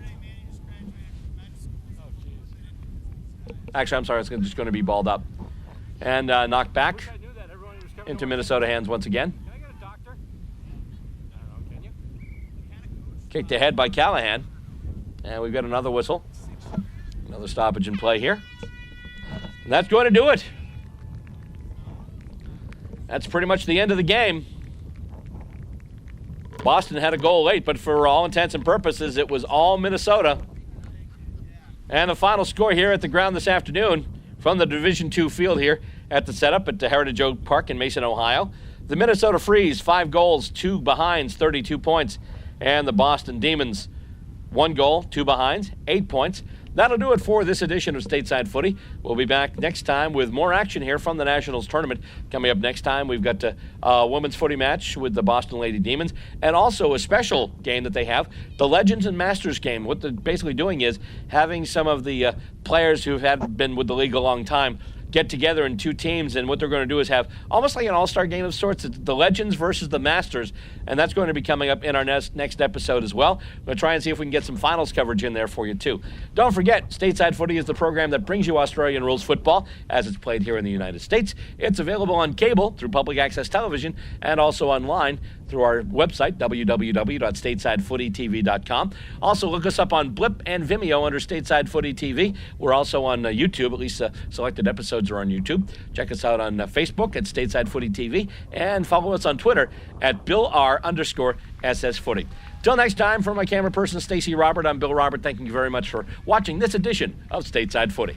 Actually, I'm sorry, it's just going to be balled up. And knocked back into Minnesota hands once again. Kicked ahead by Callahan. And we've got another whistle. Another stoppage in play here. And that's going to do it. That's pretty much the end of the game. Boston had a goal late, but for all intents and purposes, it was all Minnesota. And the final score here at the ground this afternoon from the Division II field here at the setup at the Heritage Oak Park in Mason, Ohio. The Minnesota Freeze, 5 goals, 2 behinds, 32 points. And the Boston Demons, 1 goal, 2 behinds, 8 points. That'll do it for this edition of Stateside Footy. We'll be back next time with more action here from the Nationals Tournament. Coming up next time, we've got a women's footy match with the Boston Lady Demons, and also a special game that they have, the Legends and Masters game. What they're basically doing is having some of the players who've been with the league a long time get together in 2 teams, and what they're going to do is have almost like an all-star game of sorts. It's the Legends versus the Masters, and that's going to be coming up in our next episode as well. We're going to try and see if we can get some finals coverage in there for you, too. Don't forget, Stateside Footy is the program that brings you Australian rules football as it's played here in the United States. It's available on cable through public access television and also online through our website, www.statesidefootytv.com. Also, look us up on Blip and Vimeo under Stateside Footy TV. We're also on YouTube, at least selected episodes are on YouTube. Check us out on Facebook at Stateside Footy TV and follow us on Twitter at BillR_SS Footy. Till next time, for my camera person, Stacey Robert, I'm Bill Robert. Thanking you very much for watching this edition of Stateside Footy.